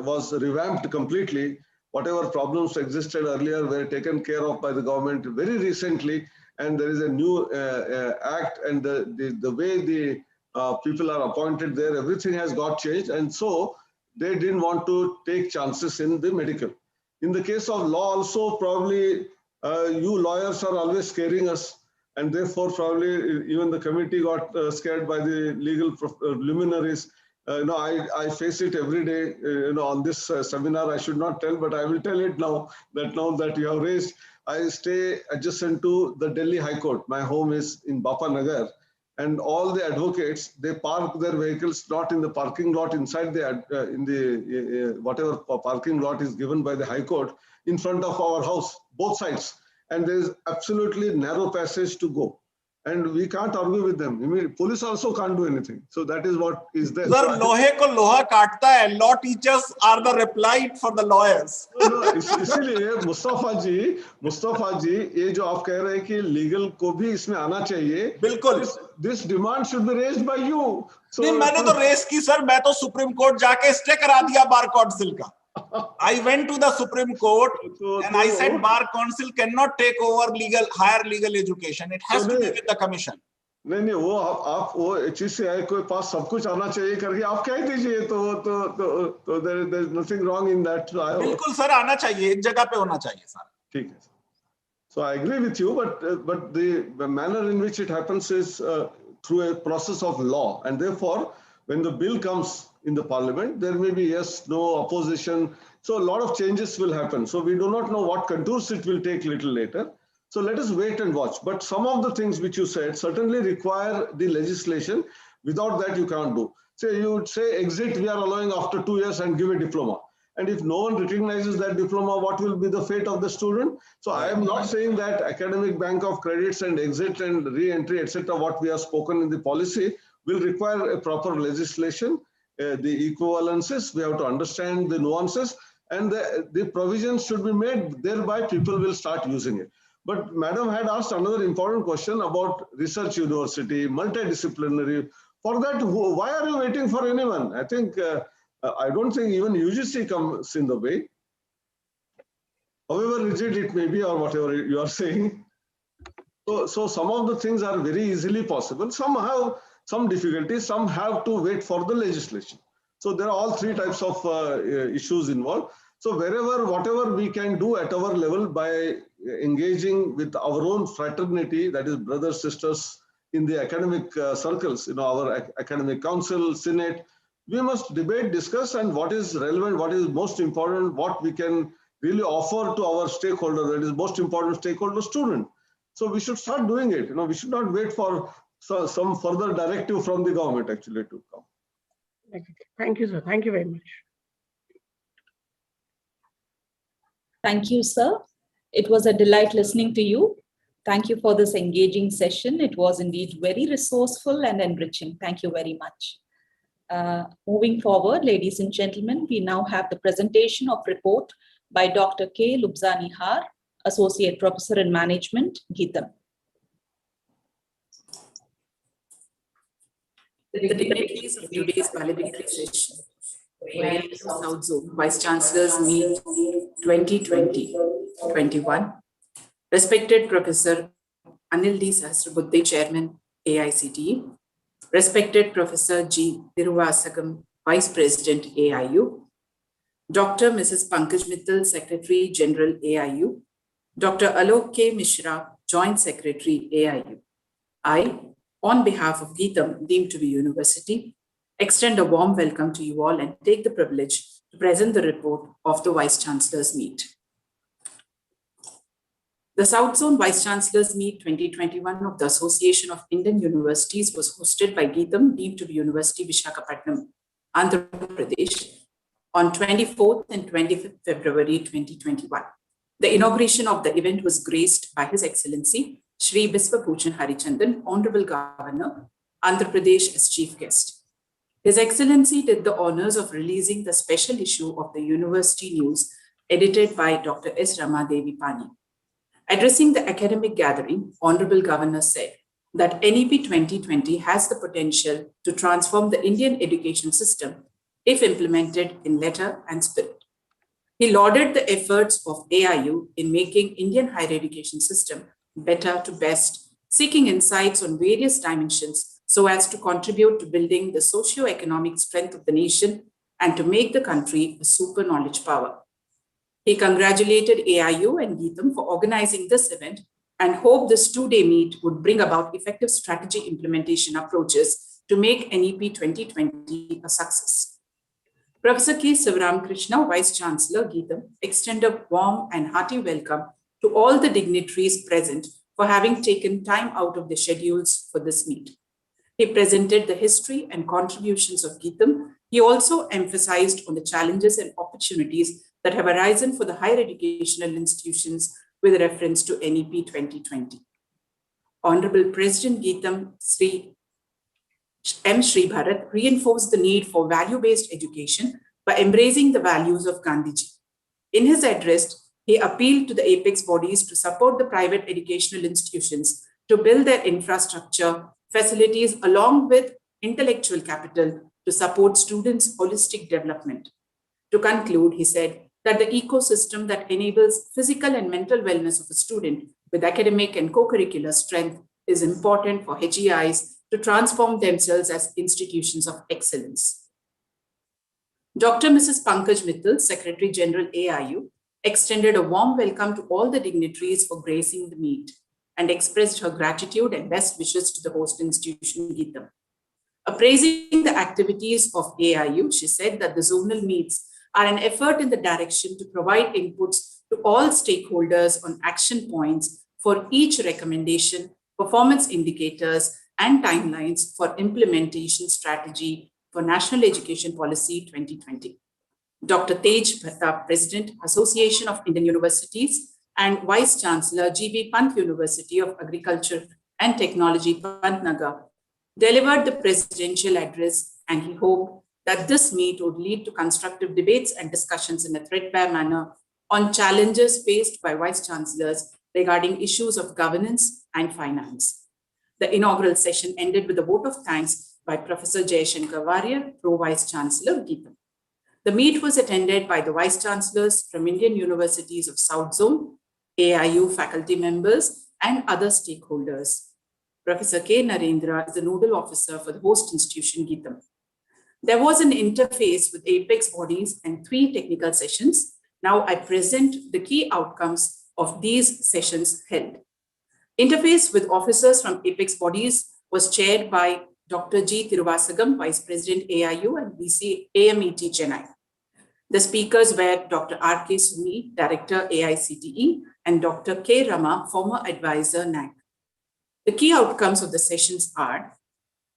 was revamped completely. Whatever problems existed earlier were taken care of by the government very recently, and there is a new act, and the way the people are appointed there, everything has got changed, and so they didn't want to take chances in the medical. In the case of law also, probably you lawyers are always scaring us, and therefore probably even the committee got scared by the legal luminaries. I face it every day. On this seminar, I should not tell, but I will tell it now that you have raised. I stay adjacent to the Delhi High Court. My home is in Bapa Nagar, and all the advocates, they park their vehicles not in the parking lot inside the whatever parking lot is given by the High Court, in front of our house, both sides. And there is absolutely narrow passage to go. And we can't argue with them. I mean, police also can't do anything. So that is what is there. Sir, lohe ko loha kaatta hai. Law teachers are the reply for the lawyers. इसलिए मुस्तफा जी, ये जो आप कह रहे हैं कि legal को भी इसमें आना चाहिए. बिल्कुल. This demand should be raised by you. So नहीं, मैंने तो raise की सर. मैं तो Supreme Court जाके stay करा दिया Bar Council का. I went to the Supreme Court and I said Bar Council cannot take over higher legal education. It has to be with the commission. नहीं वो आप वो HECI के पास सब कुछ आना चाहिए करके आप कह दीजिए तो there is nothing wrong in that. बिल्कुल सर, आना चाहिए, एक जगह पे होना चाहिए सर. ठीक है. So I agree with you, but the manner in which it happens is through a process of law, and therefore when the bill comes in the parliament, there may be yes, no, opposition. So a lot of changes will happen. So we do not know what contours it will take little later. So let us wait and watch. But some of the things which you said certainly require the legislation. Without that, you can't do. Say you would say exit, we are allowing after 2 years and give a diploma. And if no one recognizes that diploma, what will be the fate of the student? So I am not saying that academic bank of credits and exit and re-entry, etc., what we have spoken in the policy will require a proper legislation, the equivalences, we have to understand the nuances, and the provisions should be made, thereby people will start using it. But Madam had asked another important question about research university, multidisciplinary. For that, why are you waiting for anyone? I think, I don't think even UGC comes in the way. However rigid it may be or whatever you are saying. So some of the things are very easily possible. Some have some difficulties, some have to wait for the legislation. So there are all three types of issues involved. So whatever we can do at our level by engaging with our own fraternity, that is brothers, sisters in the academic circles, our academic council, senate, we must debate, discuss, and what is relevant, what is most important, what we can really offer to our stakeholder, that is most important stakeholder, student. So we should start doing it. We should not wait for some further directive from the government actually to come. Thank you, sir. Thank you very much. Thank you, sir. It was a delight listening to you. Thank you for this engaging session. It was indeed very resourceful and enriching. Thank you very much. Moving forward, ladies and gentlemen, we now have the presentation of report by Dr. K. Lubzani Har, Associate Professor in Management, GITAM. The dignitaries of today's valedictory session, AIU South Zone Vice Chancellors Meet 2020-21, respected Professor Anil D. Sahasrabuddhe, Chairman, AICTE, respected Professor G. Thiruvasagam, Vice President, AIU, Dr. Mrs. Pankaj Mittal, Secretary General, AIU, Dr. Alok K. Mishra, Joint Secretary, AIU. I, on behalf of GITAM, deemed to be university, extend a warm welcome to you all and take the privilege to present the report of the Vice Chancellors Meet. The South Zone Vice Chancellors Meet 2021 of the Association of Indian Universities was hosted by GITAM, deemed to be University, Visakhapatnam, Andhra Pradesh, on 24th and 25th February 2021. The inauguration of the event was graced by His Excellency Shri Biswabhushan Harichandan, Honorable Governor, Andhra Pradesh, as chief guest. His Excellency did the honors of releasing the special issue of the University News edited by Dr. S. Ramadevi Pani. Addressing the academic gathering, Honorable Governor said that NEP 2020 has the potential to transform the Indian education system if implemented in letter and spirit. He lauded the efforts of AIU in making Indian higher education system better to best, seeking insights on various dimensions so as to contribute to building the socio-economic strength of the nation and to make the country a super knowledge power. He congratulated AIU and GITAM for organizing this event and hoped this two-day meet would bring about effective strategy implementation approaches to make NEP 2020 a success. Professor K. Sivaramakrishna, Vice Chancellor, GITAM, extended a warm and hearty welcome to all the dignitaries present for having taken time out of their schedules for this meet. He presented the history and contributions of GITAM. He also emphasized on the challenges and opportunities that have arisen for the higher educational institutions with reference to NEP 2020. Honorable President GITAM, Sri M. Sri Bharat, reinforced the need for value-based education by embracing the values of Gandhiji. In his address, he appealed to the apex bodies to support the private educational institutions to build their infrastructure, facilities, along with intellectual capital to support students' holistic development. To conclude, he said that the ecosystem that enables physical and mental wellness of a student with academic and co-curricular strength is important for HEIs to transform themselves as institutions of excellence. Dr. Mrs. Pankaj Mittal, Secretary General AIU, extended a warm welcome to all the dignitaries for gracing the meet and expressed her gratitude and best wishes to the host institution, GITAM. Appraising the activities of AIU, she said that the zonal meets are an effort in the direction to provide inputs to all stakeholders on action points for each recommendation, performance indicators, and timelines for implementation strategy for National Education Policy 2020. Dr. Tej Pratap, President, Association of Indian Universities, and Vice Chancellor, G.V. Pant University of Agriculture and Technology, Pantnagar, delivered the presidential address, and he hoped that this meet would lead to constructive debates and discussions in a threadbare manner on challenges faced by vice chancellors regarding issues of governance and finance. The inaugural session ended with a vote of thanks by Professor Jayashankar Warrier, Pro-Vice Chancellor, GITAM. The meet was attended by the vice chancellors from Indian Universities of South Zone, AIU faculty members, and other stakeholders. Professor K. Narendra is the nodal officer for the host institution, GITAM. There was an interface with apex bodies and 3 technical sessions. Now I present the key outcomes of these sessions held. Interface with officers from apex bodies was chaired by Dr. G. Tiruvasagam, Vice President AIU and VC AMET Chennai. The speakers were Dr. R.K. Sumi, Director AICTE, and Dr. K. Rama, former advisor NAC. The key outcomes of the sessions are: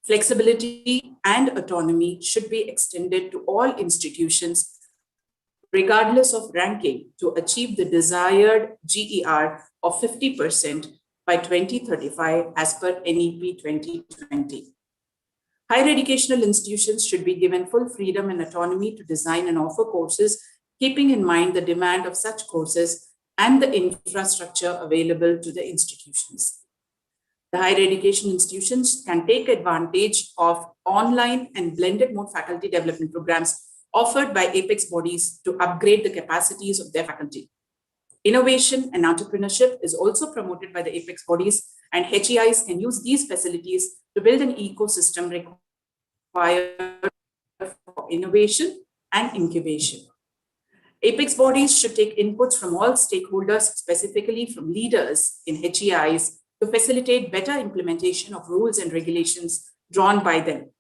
flexibility and autonomy should be extended to all institutions, regardless of ranking, to achieve the desired GER of 50% by 2035 as per NEP 2020. Higher educational institutions should be given full freedom and autonomy to design and offer courses, keeping in mind the demand of such courses and the infrastructure available to the institutions. The higher education institutions can take advantage of online and blended mode faculty development programs offered by apex bodies to upgrade the capacities of their faculty. Innovation and entrepreneurship is also promoted by the apex bodies, and HEIs can use these facilities to build an ecosystem required for innovation and incubation. Apex bodies should take inputs from all stakeholders, specifically from leaders in HEIs, to facilitate better implementation of rules and regulations drawn by them.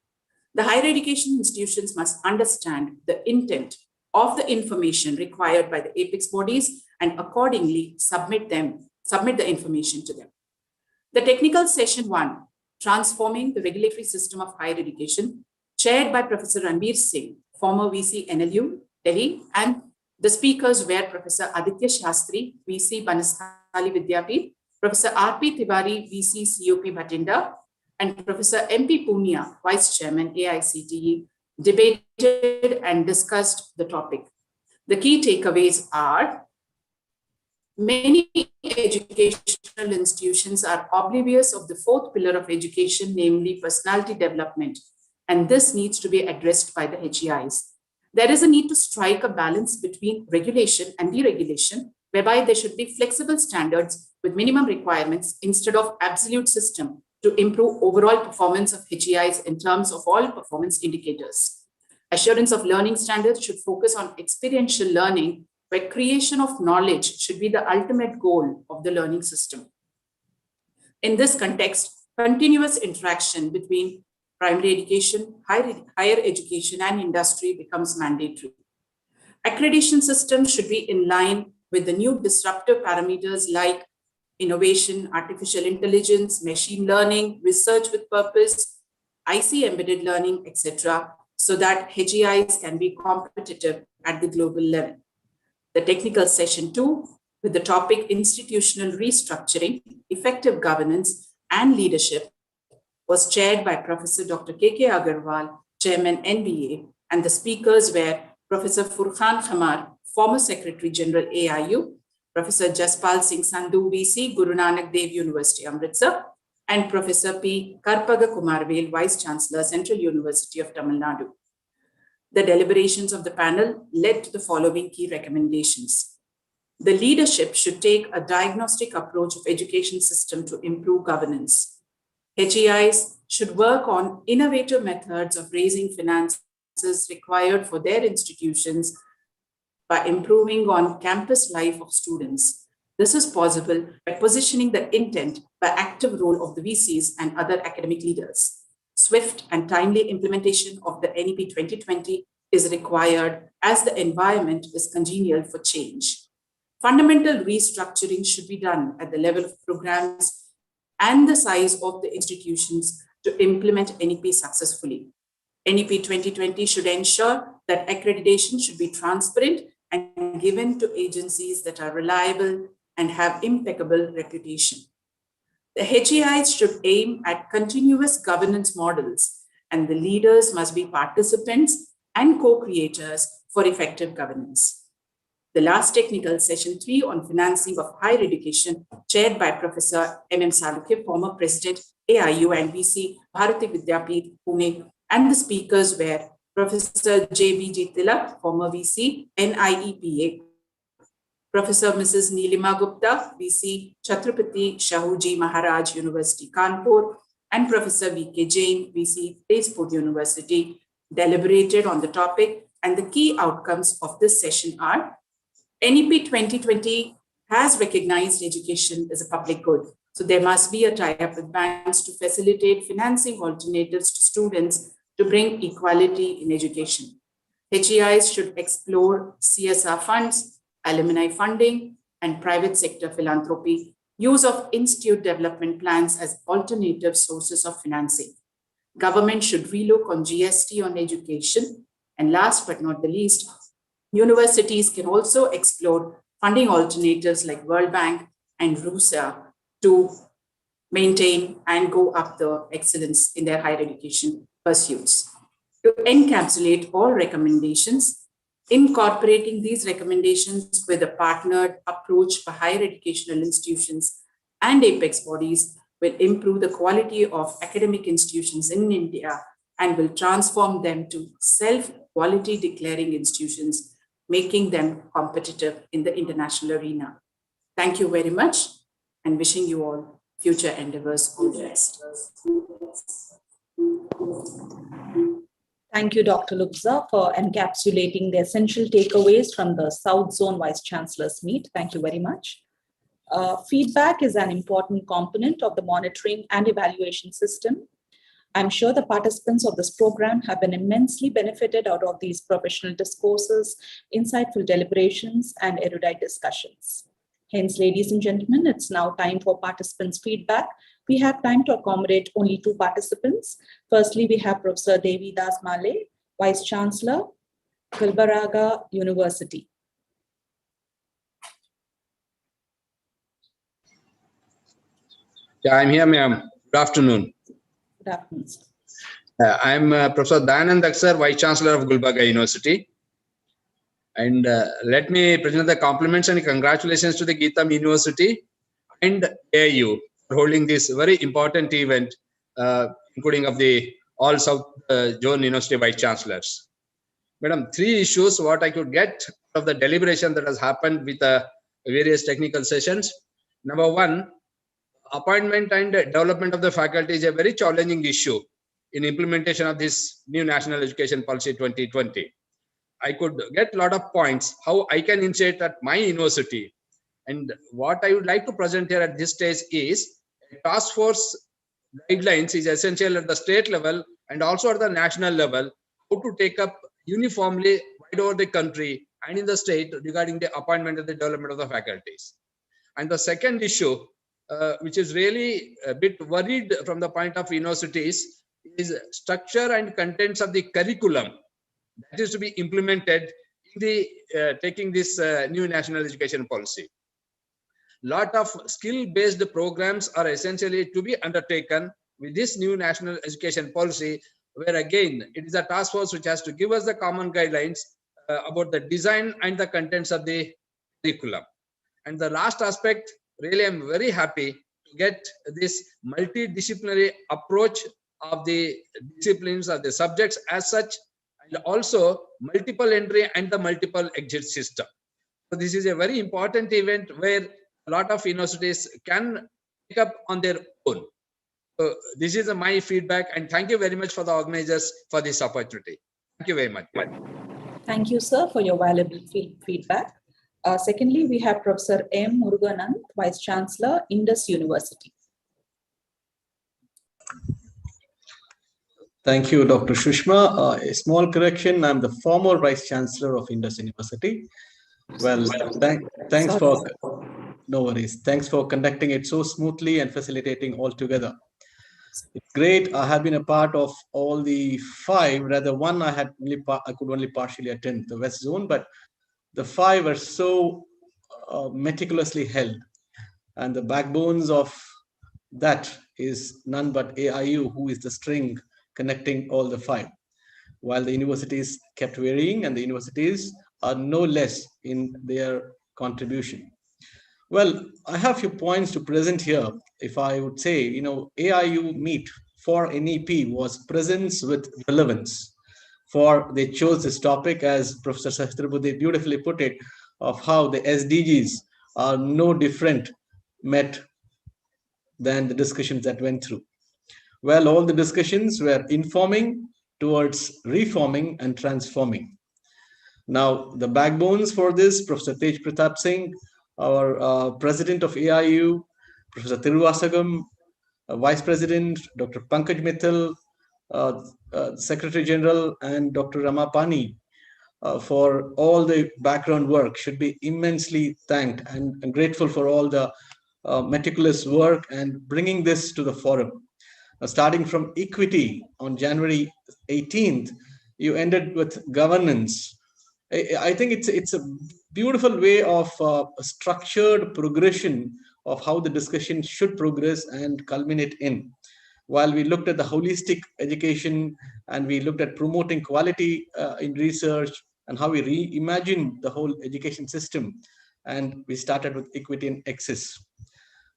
The higher education institutions must understand the intent of the information required by the apex bodies and accordingly submit the information to them. The technical session 1, Transforming the Regulatory System of Higher Education, chaired by Professor Ranbir Singh, former VC NLU, Delhi, and the speakers were Professor Aditya Shastri, VC Banasthali Vidyapeeth, Professor R.P. Tiwari, VC COP Bhatinda, and Professor M.P. Punia, Vice Chairman AICTE, debated and discussed the topic. The key takeaways are: many educational institutions are oblivious of the 4th pillar of education, namely personality development, and this needs to be addressed by the HEIs. There is a need to strike a balance between regulation and deregulation, whereby there should be flexible standards with minimum requirements instead of absolute system to improve overall performance of HEIs in terms of all performance indicators. Assurance of learning standards should focus on experiential learning, where creation of knowledge should be the ultimate goal of the learning system. In this context, continuous interaction between primary education, higher education, and industry becomes mandatory. Accreditation systems should be in line with the new disruptive parameters like innovation, artificial intelligence, machine learning, research with purpose, IC embedded learning, etc., so that HEIs can be competitive at the global level. The technical session 2, with the topic Institutional Restructuring, Effective Governance and Leadership, was chaired by Professor Dr. K.K. Agarwal, Chairman NBA, and the speakers were Professor Furqan Khamar, former Secretary General AIU, Professor Jaspal Singh Sandhu, VC, Guru Nanak Dev University, Amritsar, and Professor P. Karpaga Kumarvel, Vice Chancellor, Central University of Tamil Nadu. The deliberations of the panel led to the following key recommendations. The leadership should take a diagnostic approach of education system to improve governance. HEIs should work on innovative methods of raising finances required for their institutions by improving on campus life of students. This is possible by positioning the intent by active role of the VCs and other academic leaders. Swift and timely implementation of the NEP 2020 is required as the environment is congenial for change. fundamental restructuring should be done at the level of programs and the size of the institutions to implement NEP successfully. NEP 2020 should ensure that accreditation should be transparent and given to agencies that are reliable and have impeccable reputation. The HAIs should aim at continuous governance models, and the leaders must be participants and co-creators for effective governance. The last technical session 3 on financing of higher education, chaired by Professor M.M. Salukhe, former President AIU and VC Bharati Vidyapeeth, Pune, and the speakers were Professor J.V.G. Tilak, former VC NIEPA, Professor Mrs. Nilima Gupta, VC Chhatrapati Shahuji Maharaj University, Kanpur, and Professor V.K. Jain, VC Tezpur University, deliberated on the topic, and the key outcomes of this session are: NEP 2020 has recognized education as a public good. So there must be a tie-up with banks to facilitate financing alternatives to students to bring equality in education. HEIs should explore CSR funds, alumni funding, and private sector philanthropy, use of institute development plans as alternative sources of financing. Government should relook on GST on education. And last but not the least, universities can also explore funding alternatives like World Bank and RUSA to maintain and go up the excellence in their higher education pursuits. To encapsulate all recommendations, incorporating these recommendations with a partnered approach for higher educational institutions and apex bodies will improve the quality of academic institutions in India and will transform them to self-quality declaring institutions, making them competitive in the international arena. Thank you very much, and wishing you all future endeavors all the best. Thank you, Dr. Lubza, for encapsulating the essential takeaways from the South Zone Vice Chancellors Meet. Thank you very much. Feedback is an important component of the monitoring and evaluation system. I'm sure the participants of this program have been immensely benefited out of these professional discourses, insightful deliberations, and erudite discussions. Hence, ladies and gentlemen, it's now time for participants' feedback. We have time to accommodate only 2 participants. Firstly, we have Professor Devi Das Male, Vice Chancellor, Gulbarga University. Yeah, I'm here, ma'am. Good afternoon. Good afternoon, sir. I'm Professor Dayanand Aksar, Vice Chancellor of Gulbarga University. And let me present the compliments and congratulations to the Geetam University and AIU for holding this very important event, including of the all South Zone University Vice Chancellors. Madam, 3 issues what I could get of the deliberation that has happened with various technical sessions. Number 1, appointment and development of the faculty is a very challenging issue in implementation of this new National Education Policy 2020. I could get a lot of points how I can initiate at my university. And what I would like to present here at this stage is a task force guidelines is essential at the state level and also at the national level, how to take up uniformly wide over the country and in the state regarding the appointment and the development of the faculties. And the second issue, which is really a bit worried from the point of universities, is structure and contents of the curriculum that is to be implemented in the taking this new national education policy. Lot of skill-based programs are essentially to be undertaken with this new national education policy, where again it is a task force which has to give us the common guidelines about the design and the contents of the curriculum. And the last aspect, really I'm very happy to get this multidisciplinary approach of the disciplines of the subjects as such, and also multiple entry and the multiple exit system. So this is a very important event where a lot of universities can pick up on their own. So this is my feedback, and thank you very much for the organizers for this opportunity. Thank you very much. Thank you, sir, for your valuable feedback. Secondly, we have Professor M. Muruganand, Vice Chancellor, Indus University. Thank you, Dr. Sushma. A small correction, I'm the former Vice Chancellor of Indus University. Well, thanks for, no worries. Thanks for conducting it so smoothly and facilitating all together. It's great. I have been a part of all the 5, rather one I could only partially attend, the West Zone, but the 5 are so meticulously held. And the backbones of that is none but AIU, who is the string connecting all the 5. While the universities kept varying, and the universities are no less in their contribution. Well, I have a few points to present here. If I would say, AIU Meet for NEP was presence with relevance. For they chose this topic, as Professor Sahasrabuddhe beautifully put it, of how the SDGs are no different met than the discussions that went through. Well, all the discussions were informing towards reforming and transforming. Now, the backbones for this, Professor Tej Pratap Singh, our president of AIU, Professor Tiruvasagam, Vice President, Dr. Pankaj Mittal, Secretary General, and Dr. Ramapani, for all the background work should be immensely thanked and grateful for all the meticulous work and bringing this to the forum. Starting from equity on January 18th, you ended with governance. I think it's a beautiful way of a structured progression of how the discussion should progress and culminate in. While we looked at the holistic education and we looked at promoting quality in research and how we reimagine the whole education system, and we started with equity and access.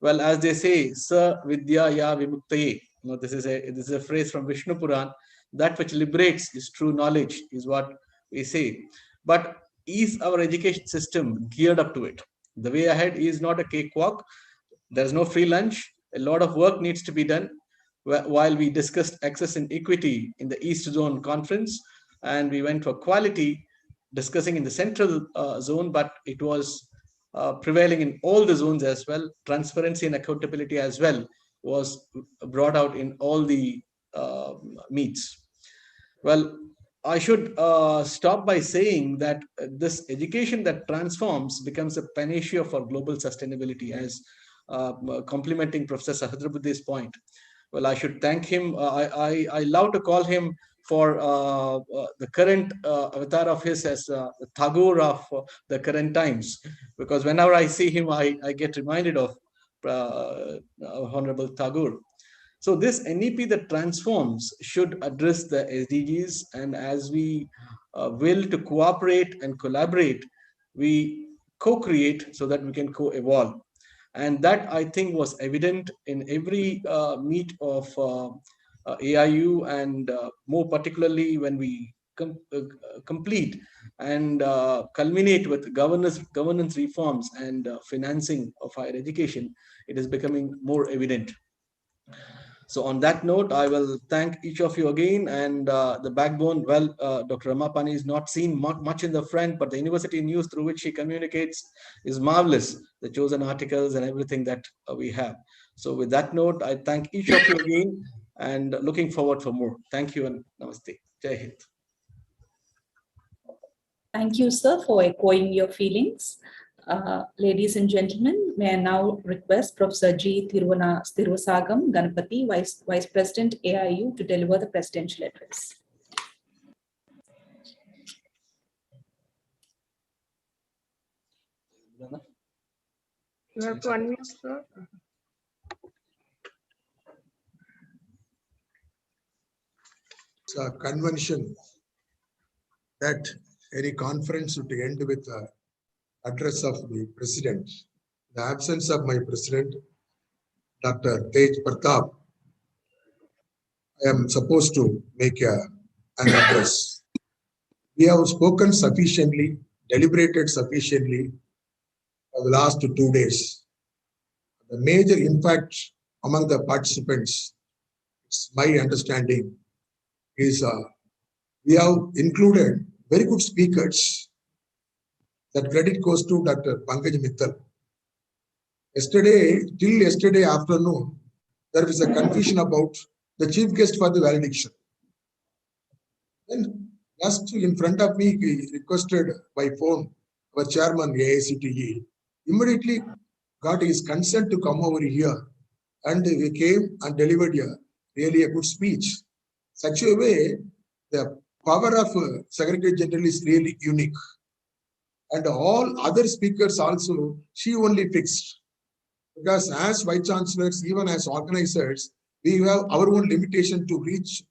Well, as they say, Sa Vidya Ya Vimuktaye. This is a phrase from Vishnu Puran. That which liberates is true knowledge, is what we say. But is our education system geared up to it? The way ahead is not a cakewalk. There's no free lunch. A lot of work needs to be done. While we discussed access and equity in the East Zone Conference, and we went for quality, discussing in the Central Zone, but it was prevailing in all the zones as well. Transparency and accountability as well was brought out in all the meets. Well, I should stop by saying that this education that transforms becomes a panacea for global sustainability, as complementing Professor Sahasrabuddhe's point. Well, I should thank him. I love to call him for the current avatar of his as the Tagore of the current times, because whenever I see him, I get reminded of Honorable Tagore. So this NEP that transforms should address the SDGs, and as we will to cooperate and collaborate, we co-create so that we can co-evolve. And that, I think, was evident in every meet of AIU, and more particularly when we complete and culminate with governance reforms and financing of higher education, it is becoming more evident. So on that note, I will thank each of you again, and the backbone, well, Dr. Ramapani is not seen much in the front, but the university news through which she communicates is marvelous, the chosen articles and everything that we have. So with that note, I thank each of you again and looking forward for more. Thank you and namaste. Jai Hind. Thank you, sir, for echoing your feelings. Ladies and gentlemen, may I now request Professor G. Tiruvasagam Ganapati, Vice President AIU, to deliver the presidential address. You have to unmute, sir. It's a convention that any conference should end with the address of the president. In the absence of my president, Dr. Tej Pratap, I am supposed to make an address. We have spoken sufficiently, deliberated sufficiently for the last 2 days. The major impact among the participants, it's my understanding, is we have included very good speakers. That credit goes to Dr. Pankaj Mittal. Till yesterday afternoon, there was a confusion about the chief guest for the valediction. Then just in front of me, he requested by phone our chairman AICTE, immediately got his consent to come over here, and we came and delivered really a good speech. Such a way, the power of Secretary General is really unique. And all other speakers also, she only fixed. Because as Vice Chancellors, even as organizers, we have our own limitation to reach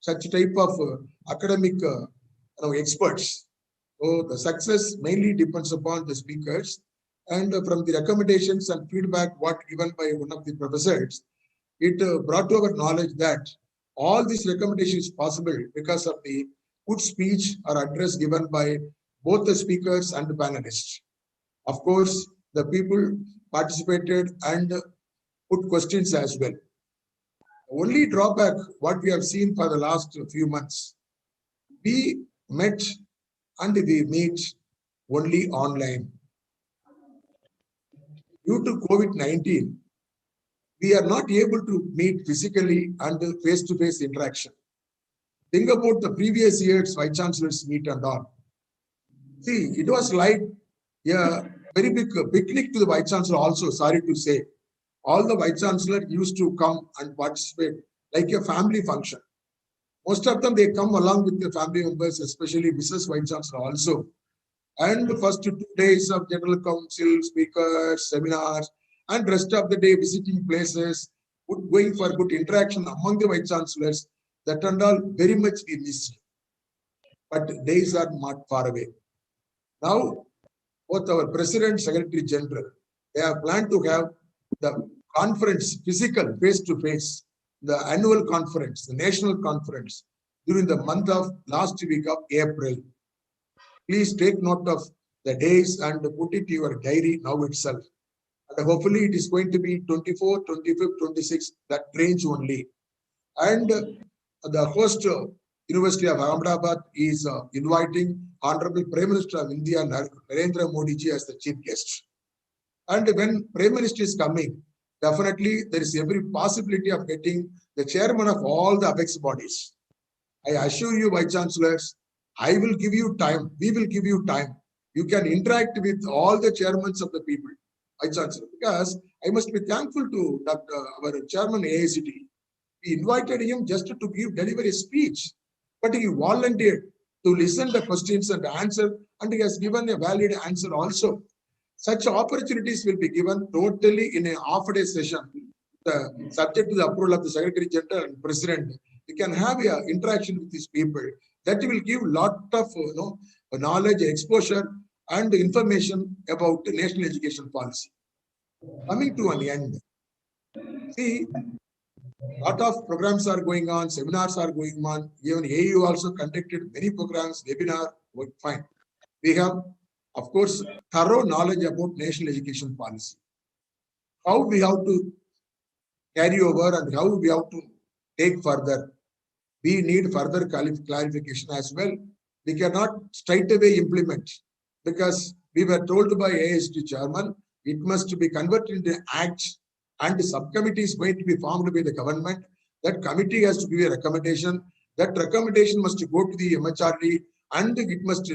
such type of academic experts. So the success mainly depends upon the speakers. And from the recommendations and feedback what given by one of the professors, it brought to our knowledge that all these recommendations possible because of the good speech or address given by both the speakers and the panelists. Of course, the people participated and put questions as well. Only drawback what we have seen for the last few months, we met and we meet only online. Due to COVID-19, we are not able to meet physically and face-to-face interaction. Think about the previous year's Vice Chancellors meet and all. See, it was like a very big picnic to the Vice Chancellor also, sorry to say. All the Vice Chancellor used to come and participate like a family function. Most of them, they come along with their family members, especially Mrs. Vice Chancellor also. And the first 2 days of General Council, speakers, seminars, and rest of the day visiting places, going for good interaction among the Vice Chancellors, that and all very much we miss. But days are not far away. Now, both our President, Secretary General, they have planned to have the conference, physical, face-to-face, the annual conference, the national conference, during the month of last week of April. Please take note of the days and put it in your diary now itself. And hopefully it is going to be 24, 25, 26, that range only. And the host University of Ahmedabad is inviting Honorable Prime Minister of India, Narendra Modi ji, as the chief guest. And when Prime Minister is coming, definitely there is every possibility of getting the chairman of all the apex bodies. I assure you, Vice Chancellors, I will give you time. We will give you time. You can interact with all the chairmen of the people, Vice Chancellor, because I must be thankful to our chairman AICTE. We invited him just to deliver a speech, but he volunteered to listen to the questions and answer, and he has given a valid answer also. Such opportunities will be given totally in a half-day session, subject to the approval of the Secretary General and President. You can have an interaction with these people. That will give lot of knowledge, exposure, and information about the national education policy. Coming to an end, see, lot of programs are going on, seminars are going on. Even AU also conducted many programs, webinar, fine. We have, of course, thorough knowledge about national education policy. How we have to carry over and how we have to take further. We need further clarification as well. We cannot straight away implement because we were told by AICTE chairman, it must be converted into act, and the subcommittee is going to be formed by the government. That committee has to give a recommendation. That recommendation must go to the MHRD and it must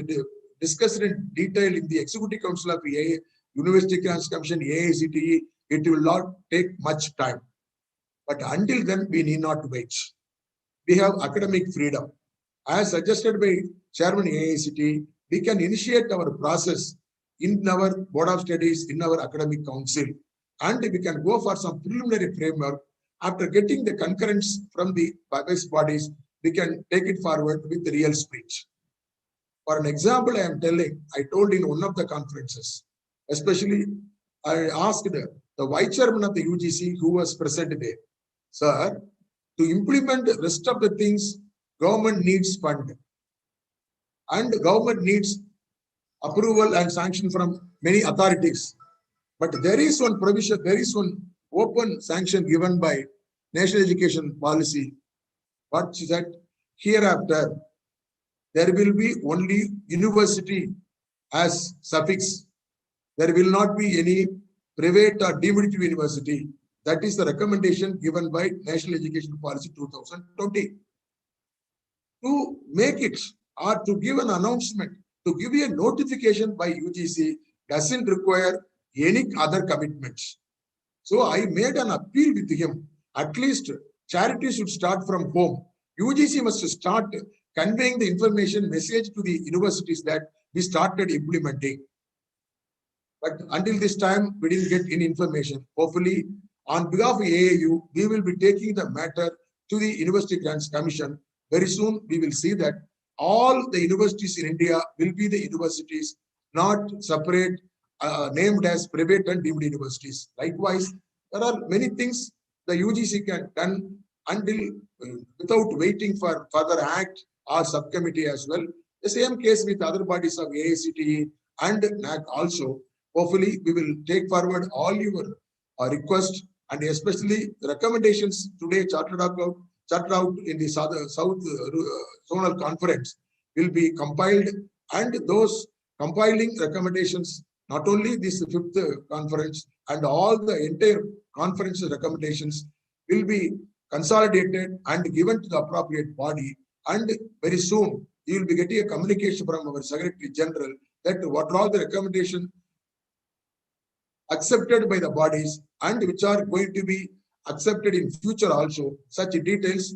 discuss it in detail in the Executive Council of University Grants Commission, AICTE. It will not take much time. But until then, we need not wait. We have academic freedom. As suggested by Chairman AICTE, we can initiate our process in our Board of Studies, in our Academic Council, and we can go for some preliminary framework. After getting the concurrence from the apex bodies, we can take it forward with the real speech. For an example, I told in one of the conferences, especially I asked the Vice Chairman of the UGC who was present there, sir, to implement the rest of the things, government needs fund. And the government needs approval and sanction from many authorities. But there is one provision, there is one open sanction given by National Education Policy. What she said, hereafter, there will be only university as suffix. There will not be any private or deemed university. That is the recommendation given by National Education Policy 2020. To make it or to give an announcement to give you a notification by UGC doesn't require any other commitments. So I made an appeal with him. At least charity should start from home. UGC must start conveying the information message to the universities that we started implementing. But until this time, we didn't get any information. Hopefully, on behalf of AAU, we will be taking the matter to the University Grants Commission. Very soon, we will see that all the universities in India will be the universities, not separate, named as private and deemed universities. Likewise, there are many things the UGC can done until without waiting for further act or subcommittee as well. The same case with other bodies of AICTE and NAC also. Hopefully, we will take forward all your requests, and especially the recommendations today charted out in the South Zonal Conference will be compiled, and those compiling recommendations, not only this 5th conference and all the entire conference recommendations will be consolidated and given to the appropriate body, and very soon you will be getting a communication from our Secretary General that what are all the recommendations accepted by the bodies and which are going to be accepted in future also. Such details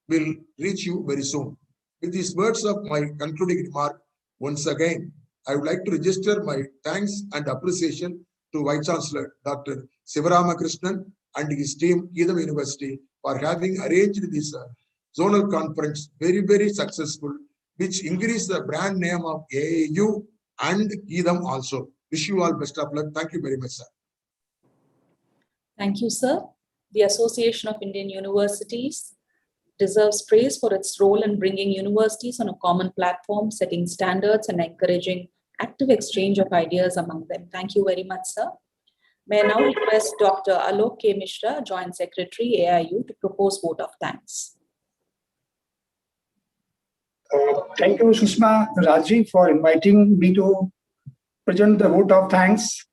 will reach you very soon. With these words of my concluding remark, once again, I would like to register my thanks and appreciation to Vice Chancellor Dr. Sivaramakrishnan and his team, Geetham University, for having arranged this zonal conference very, very successful, which increased the brand name of AAU and Geetham also. Wish you all best of luck. Thank you very much, sir. Thank you, sir. The Association of Indian Universities deserves praise for its role in bringing universities on a common platform, setting standards and encouraging active exchange of ideas among them. Thank you very much, sir. May I now request Dr. Alok K. Mishra, Joint Secretary, AIU, to propose vote of thanks. Thank you, Sushma Raji, for inviting me to present the vote of thanks.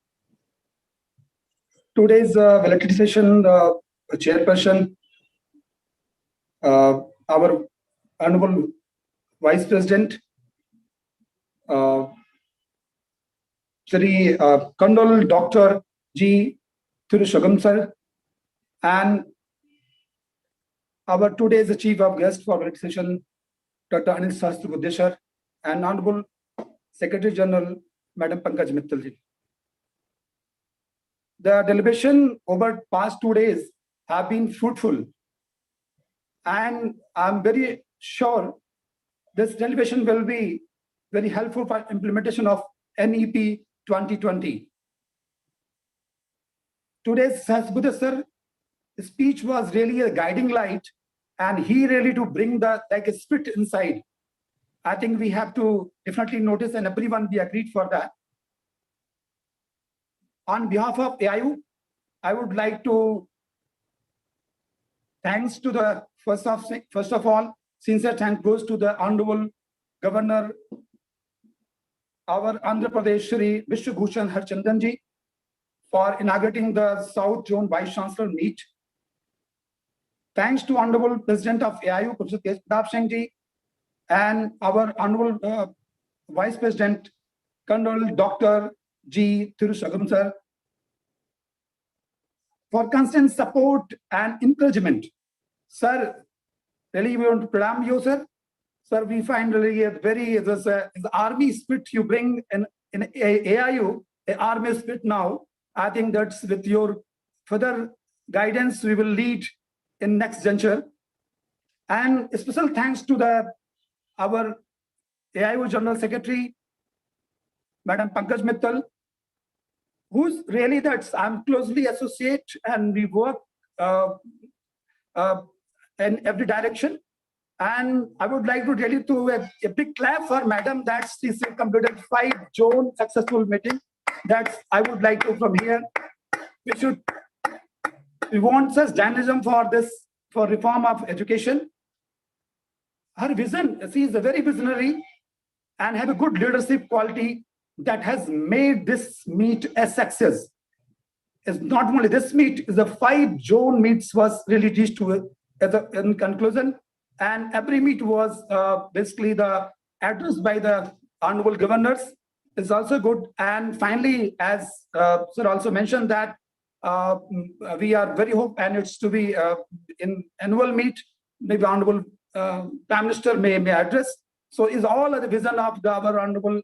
Today's validity session, chairperson, our Honorable Vice President, Shri Colonel Dr. G. Thirushagam sir, and our today's chief of guest for validity session, Dr. Anil Sahasrabudhe sir, and Honorable Secretary General, Madam Pankaj Mittal ji. The deliberation over past 2 days have been fruitful, and I'm very sure this deliberation will be very helpful for implementation of NEP 2020. Today's Sahasrabudhe sir speech was really a guiding light, and he really to bring the like a spirit inside. I think we have to definitely notice, and everyone we agreed for that. On behalf of AIU, I would like to thanks to the first of all, sincere thanks goes to the Honorable Governor, our Andhra Pradesh Shri Vishwabhushan Harchandan ji, for inaugurating the South Zone Vice Chancellor meet. Thanks to Honorable President of AIU, Professor Tej Pratap Singh ji, and our Honorable Vice President, Colonel Dr. G. Thirushagam sir, for constant support and encouragement. Sir, really we want to pranam you, sir. Sir, we find really a very the army spirit you bring in AIU, the army spirit now. I think that's with your further guidance we will lead in next juncture. And a special thanks to our AIU General Secretary, Madam Pankaj Mittal, who's really I'm closely associate, and we work in every direction. And I would like to tell you to a big clap for Madam that she's completed 5 zone successful meeting. That's I would like to from here. We want such dynamism for reform of education. Her vision, she is a very visionary and have a good leadership quality that has made this meet a success. It's not only this meet, the 5 zone meets was really reached to in conclusion, and every meet was basically the address by the honorable governors is also good. And finally, as sir also mentioned that we are very hope, and it's to be in annual meet, maybe honorable Prime Minister may address. So is all the vision of our honorable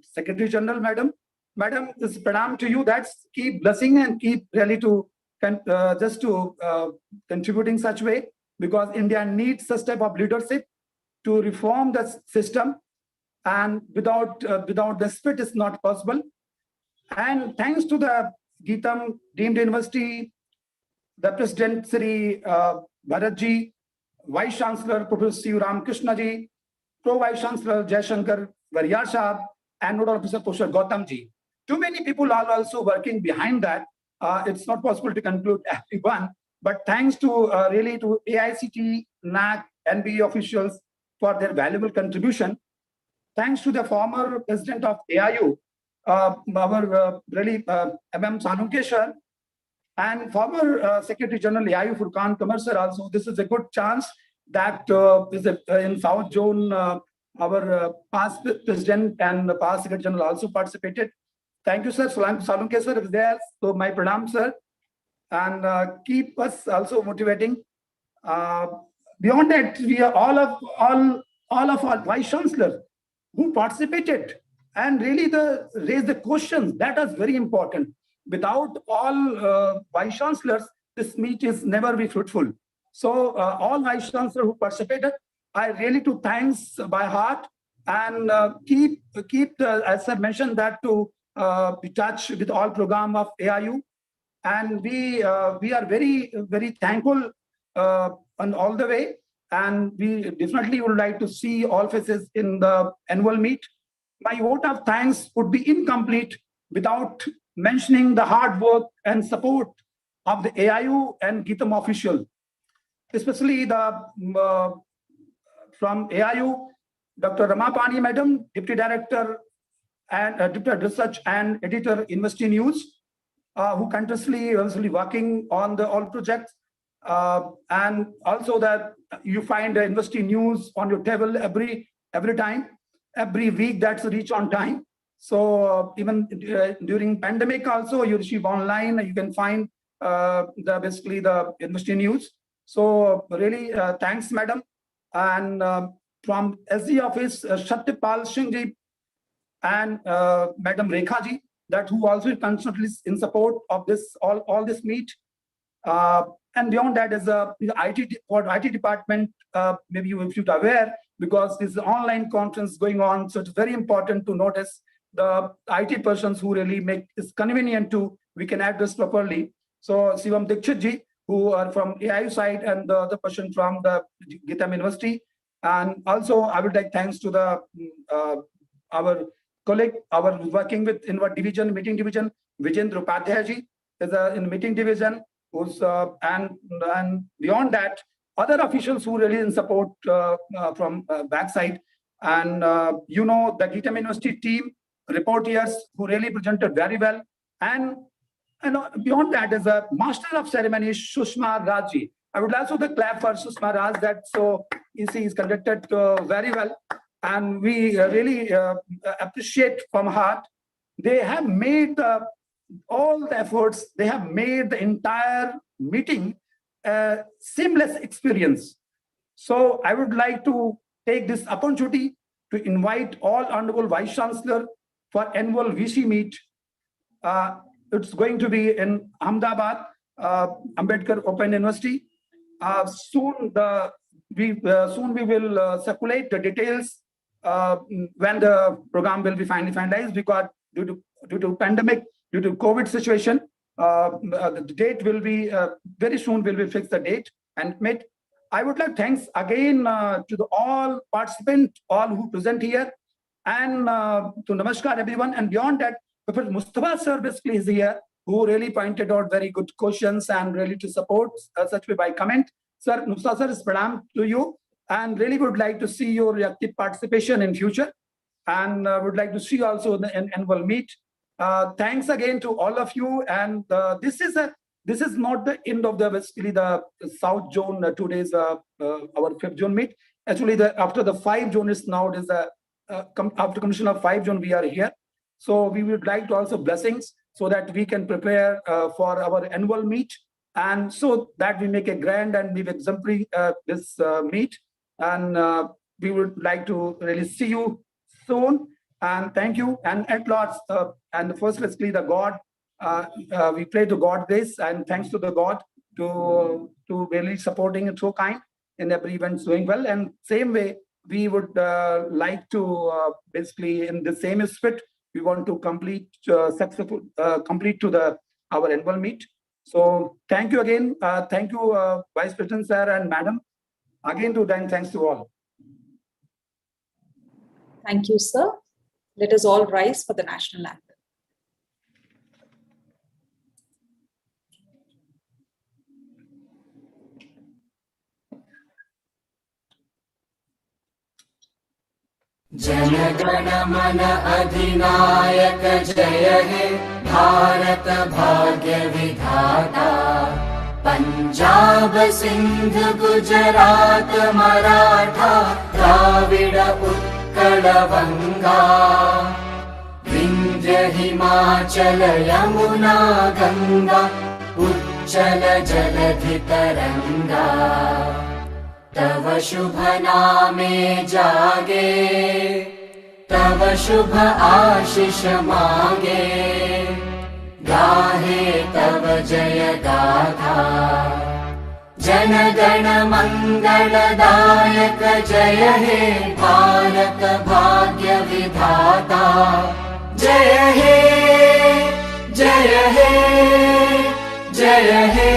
Secretary General, Madam. Madam, this pranam to you. That's keep blessing and keep really to just to contributing such way, because India needs such type of leadership to reform the system, and without the spirit is not possible. And thanks to the Geetam deemed university, the President Sri Bharatji, Vice Chancellor Professor C. Ramakrishna ji, Pro Vice Chancellor Jaishankar Varyar Sahab, and Nodal Officer Professor Gautam ji. Too many people are also working behind that. It's not possible to conclude everyone, but thanks to really to AICT, NAC, NBA officials for their valuable contribution. Thanks to the former president of AIU, our really MM Salunkeshwar, and former Secretary General AIU Furqan Qamar sir also. This is a good chance that in South Zone, our past president and past Secretary General also participated. Thank you, sir. Salunkeshwar is there. So my pranam, sir. And keep us also motivating. Beyond that, we are all of our vice chancellors who participated and really raised the questions. That is very important. Without all vice chancellors, this meet is never be fruitful. So all vice chancellors who participated, I really to thanks by heart, and keep as I mentioned that to be touch with all program of AIU, and we are very thankful on all the way, and we definitely would like to see all faces in the annual meet. My vote of thanks would be incomplete without mentioning the hard work and support of the AIU and Geetam official, especially the from AIU, Dr. Ramapani Madam, Deputy Director and Deputy Research and Editor, University News, who continuously working on the all projects, and also that you find the University News on your table every time, every week. That's reach on time. So even during pandemic also, you receive online. You can find basically the University News. So really, thanks, Madam. And from SG office, Satyapal Singh ji and Madam Rekha ji, that who also constantly in support of this all this meet. And beyond that is the IT department. Maybe you should be aware, because this is an online conference going on, so it's very important to notice the IT persons who really make this convenient to we can address properly. So Shivam Dikshit ji, who are from AIU side, and the other person from the Geetam University. And also I would like thanks to the our colleague, our working with in what division, meeting division, Vijendra Upadhyay ji is in meeting division, who's and beyond that, other officials who really in support from backside. And you know, the Geetam University team, reporters who really presented very well. And beyond that is a master of ceremonies, Sushma Rajji. I would also clap for Sushma Raj, that so EC is conducted very well. And we really appreciate from heart. They have made all the efforts. They have made the entire meeting a seamless experience. So I would like to take this opportunity to invite all Honorable Vice Chancellor for annual VC meet. It's going to be in Ahmedabad, Ambedkar Open University. Soon we will circulate the details when the program will be finally finalized, because due to pandemic, due to COVID situation, the date will be very soon. Will be fixed the date and meet. I would like thanks again to all participants, all who present here, and to namaskar everyone. And beyond that, Professor Mustafa sir basically is here, who really pointed out very good questions and really to support such way by comment. Sir, Mustafa sir, is pranam to you, and really would like to see your active participation in future, and would like to see also the annual meet. Thanks again to all of you. And this is not the end of the basically the South Zone 2 days our 5th Zone meet. Actually, after the 5 Zone is now it is after completion of 5 June, we are here. So we would like to also blessings so that we can prepare for our annual meet, and so that we make a grand and we exemplary this meet. And we would like to really see you soon. And thank you. And at last, and firstly, the God, we pray to God this, and thanks to the God to really supporting and so kind in every event doing well. And same way, we would like to basically in the same spirit, we want to complete successful complete to our annual meet. So thank you again. Thank you, Vice President sir and Madam. Again to them, thanks to all. Thank you, sir. Let us all rise for the national anthem. Jana Gana मन अधिनायक जय हे भारत भाग्य विधाता पंजाब सिंध गुजरात मराठा द्राविड़ उत्कल बंगा विंध्य हिमाचल यमुना गंगा उच्चल जलधि तरंगा तव शुभ नामे जागे तव शुभ आशीष मांगे गाहे तव जय गाथा जन गण मंगलदायक जय हे भारत भाग्य विधाता जय हे जय हे जय हे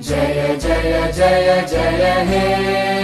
जय जय जय जय हे